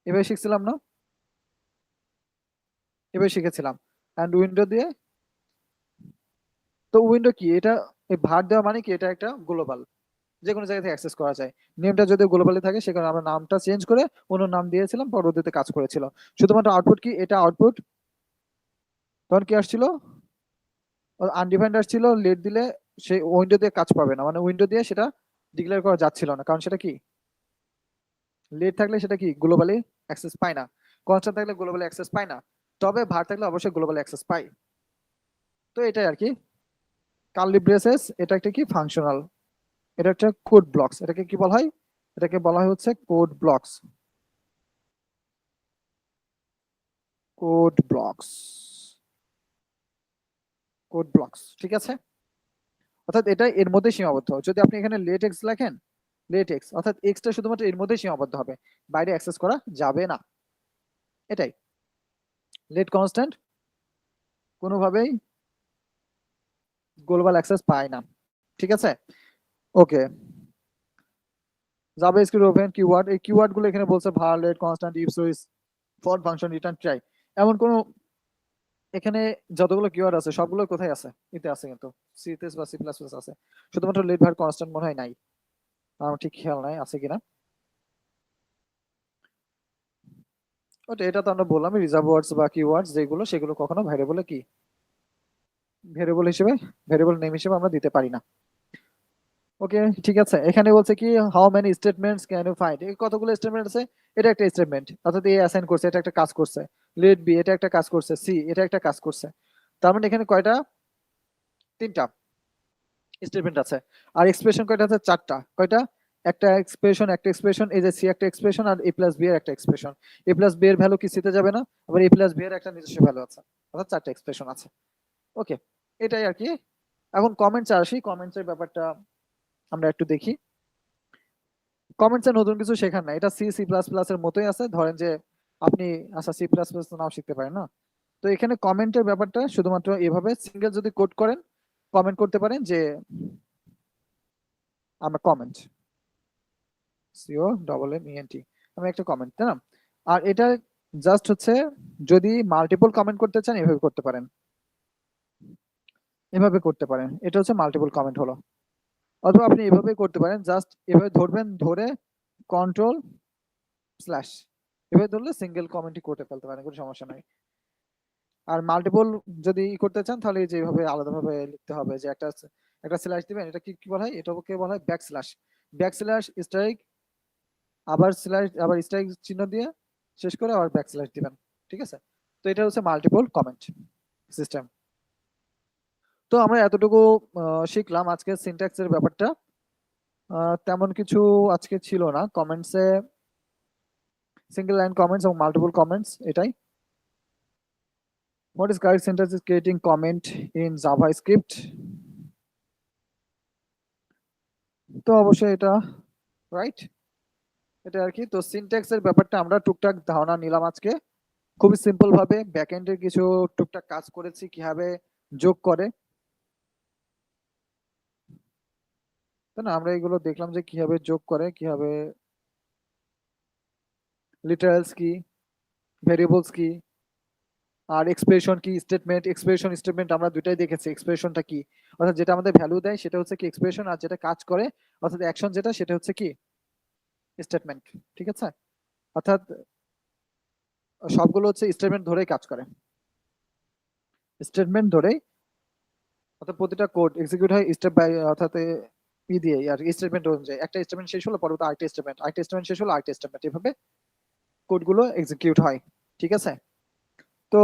এভাবে শিখছিলাম না, এভাবে শিখেছিলাম এন্ড উইন্ডো দিয়ে। তো উইন্ডো কি? এটা এই var দেওয়া মানে কি এটা একটা গ্লোবাল, যে কোনো জায়গা থেকে অ্যাক্সেস করা যায়। নেমটা যদি গ্লোবালি থাকে সেখানে আমরা নামটা চেঞ্জ করে অন্য নাম দিয়েছিলাম, পরবর্তীতে কাজ করেছিল। শুধুমাত্র আউটপুট কি? এটা আউটপুট তখন কি আসছিল? আনডিফাইন্ড আসছিল। লেট দিলে সে উইন্ডো দিয়ে কাজ পাবে না, মানে উইন্ডো দিয়ে সেটা ডিক্লেয়ার করা যাচ্ছিল না, কারণ সেটা কি লেট থাকলে সেটা কি গ্লোবালি অ্যাক্সেস পায় না, কনস্ট্যান্ট থাকলে গ্লোবালি অ্যাক্সেস পায় না, তবে var থাকলে অবশ্যই গ্লোবালি অ্যাক্সেস পায়। তো এটাই আর কি কার্লি ব্রেসেস, এটা একটা কি ফাংশনাল, এটা একটা কোড ব্লকস। এটাকে কি বলা হয়? এটাকে বলা হয় হচ্ছে code blocks, code blocks, code blocks, ঠিক আছে? অর্থাৎ এটা এর মধ্যে সীমাবদ্ধ। যদি আপনি এখানে লেটেক্স লেখেন, লেটেক্স অর্থাৎ এক্সটা শুধুমাত্র এর মধ্যে সীমাবদ্ধ হবে, বাইরে অ্যাক্সেস করা যাবে না। এটাই লেট কনস্ট্যান্ট কোনোভাবেই গ্লোবাল অ্যাক্সেস পায় না, ঠিক আছে? ওকে, জাভাস্ক্রিপ্ট ওপেন কিওয়ার্ড, এই কিওয়ার্ড গুলো এখানে বলছে var let constant if switch for function return try. এমন কোন এখানে যতগুলো কিওয়ার্ড আছে সবগুলো কোথায় আছে? এতে আছে, কিন্তু সি তে বা সি প্লাস প্লাস আছে, শুধুমাত্র লেট var কনস্ট্যান্ট মনে হয় নাই, আমার ঠিক খেয়াল নাই আছে কিনা। ওটা এটা তো আমরা বললাম রিজার্ভ ওয়ার্ডস বা কিওয়ার্ডস যেগুলো, সেগুলো কখনো ভ্যারিয়েবলে কি ভ্যারিয়েবল হিসেবে, ভ্যারিয়েবল নেম হিসেবে আমরা দিতে পারি না। ওকে, ঠিক আছে। এখানে বলছে কি how many statements can you find, এই কতগুলো স্টেটমেন্ট আছে? এটা একটা স্টেটমেন্ট, অর্থাৎ এ অ্যাসাইন করছে, এটা একটা কাজ করছে। লেট বি এটা একটা কাজ করছে, সি এটা একটা কাজ করছে। তার মানে এখানে কয়টা? তিনটা স্টেটমেন্ট আছে। আর এক্সপ্রেশন কয়টা আছে? চারটা। কয়টা? একটা এক্সপ্রেশন, একটা এক্সপ্রেশন, এই যে সি একটা এক্সপ্রেশন, আর এ প্লাস বি এর একটা এক্সপ্রেশন। এ প্লাস বি এর ভ্যালু কি সিতে যাবে না, আবার এ প্লাস বি এর একটা নিজস্ব ভ্যালু আছে, অর্থাৎ চারটা এক্সপ্রেশন আছে। ওকে, এটাই আর কি। এখন কমেন্টস আসি, কমেন্টস এর ব্যাপারটা আমরা একটু দেখি। কমেন্টসে নতুন কিছু শেখার না, এটা সি সি প্লাস প্লাস এর মতোই আছে। ধরেন যে আপনি আচ্ছা সি প্লাস প্লাস নাও শিখতে পারেন না, তো এখানে কমেন্টের ব্যাপারটা শুধুমাত্র এভাবে সিঙ্গেল যদি কোড করেন, কমেন্ট করতে পারেন যে আমরা comment C O double M E N T, আমি একটা কমেন্ট, তাই না? আর এটা জাস্ট হচ্ছে যদি মাল্টিপল কমেন্ট করতে চান এভাবে করতে পারেন, এভাবে করতে পারেন, এটা হচ্ছে মাল্টিপল কমেন্ট হলো। অথবা আপনি এভাবে করতে পারেন, জাস্ট এভাবে ধরবেন, ধরে কন্ট্রোল স্ল্যাশ এভাবে ধরলে সিঙ্গেল কমেন্টই করতে ফেলতে পারেন, কোনো সমস্যা নাই। আর মাল্টিপল যদি করতে চান তাহলে যেভাবে আলাদাভাবে লিখতে হবে, যে একটা একটা স্ল্যাশ দিবেন, এটা কি কি বলা হয়, এটাকে বলা হয় back slash, back slash strike, আবার স্ল্যাশ, আবার স্ট্রাইক চিহ্ন দিয়ে শেষ করে আবার ব্যাক স্ল্যাশ দিবেন, ঠিক আছে? তো এটা হচ্ছে মাল্টিপল কমেন্ট সিস্টেম। তো আমরা এতটুকু শিখলাম আজকে সিনট্যাক্সের ব্যাপারটা। তেমন কিছু আজকে ছিল না কমেন্টসে, সিঙ্গেল লাইন কমেন্টস এবং মাল্টিপল কমেন্টস, এটাই। What is correct syntax is creating comment in JavaScript? তো অবশ্যই এটা রাইট, এটা আর কি। তো সিনট্যাক্স এর ব্যাপারটা আমরা টুকটাক ধারণা নিলাম আজকে, খুবই সিম্পল ভাবে ব্যাকএন্ডের কিছু টুকটাক কাজ করেছি, কিভাবে যোগ করে, তাই না? আমরা এগুলো দেখলাম যে কিভাবে যোগ করে, কিভাবে লিটারালস কি, ভেরিয়েবলস কি, আর এক্সপ্রেশন কি, স্টেটমেন্ট, এক্সপ্রেশন স্টেটমেন্ট আমরা দুটাই দেখেছি। এক্সপ্রেশনটা কি, অর্থাৎ যেটা আমাদের ভ্যালু দেয় সেটা হচ্ছে কি এক্সপ্রেশন, আর যেটা কাজ করে অর্থাৎ অ্যাকশন যেটা, সেটা হচ্ছে কি স্টেটমেন্ট, ঠিক আছে? অর্থাৎ সবগুলো হচ্ছে স্টেটমেন্ট ধরেই কাজ করে। স্টেটমেন্ট ধরে অর্থাৎ প্রতিটা কোড এক্সিকিউট হয় স্টেপ বাই অর্থাৎ দিয়ে আর স্টেটমেন্ট অনুযায়ী একটা স্টেটমেন্ট শেষ হলো পরবর্তী আরেকটা স্টেটমেন্ট শেষ হলো আরেকটা স্টেটমেন্ট এভাবে কোডগুলো এক্সিকিউট হয়। ঠিক আছে, তো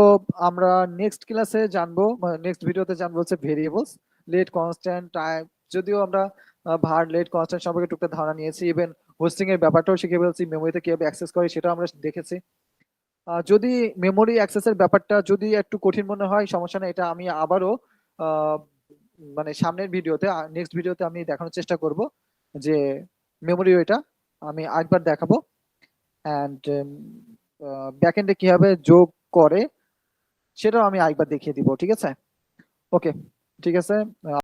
আমরা নেক্সট ক্লাসে জানবো, নেক্সট ভিডিওতে জানবো হচ্ছে ভেরিয়েবলস, লেট, কনস্ট্যান্ট, টাইম। যদিও আমরা ভার, লেট, কনস্ট্যান্ট সম্পর্কে টুকটাক ধারণা নিয়েছি, ইভেন হোস্টিং এর ব্যাপারটাও শিখে ফেলছি, মেমোরিতে কিভাবে অ্যাক্সেস করে সেটাও আমরা দেখেছি। যদি মেমোরি অ্যাক্সেসের ব্যাপারটা যদি একটু কঠিন মনে হয় সমস্যা নেই, এটা আমি আবারও আহ, মানে সামনের ভিডিওতে, নেক্সট ভিডিওতে আমি দেখানোর চেষ্টা করব যে মেমোরি ওইটা আমি আরেকবার দেখাবো, অ্যান্ড ব্যাকএন্ডে কিভাবে যোগ করে সেটাও আমি আরেকবার দেখিয়ে দিব। ঠিক আছে, ওকে, ঠিক আছে।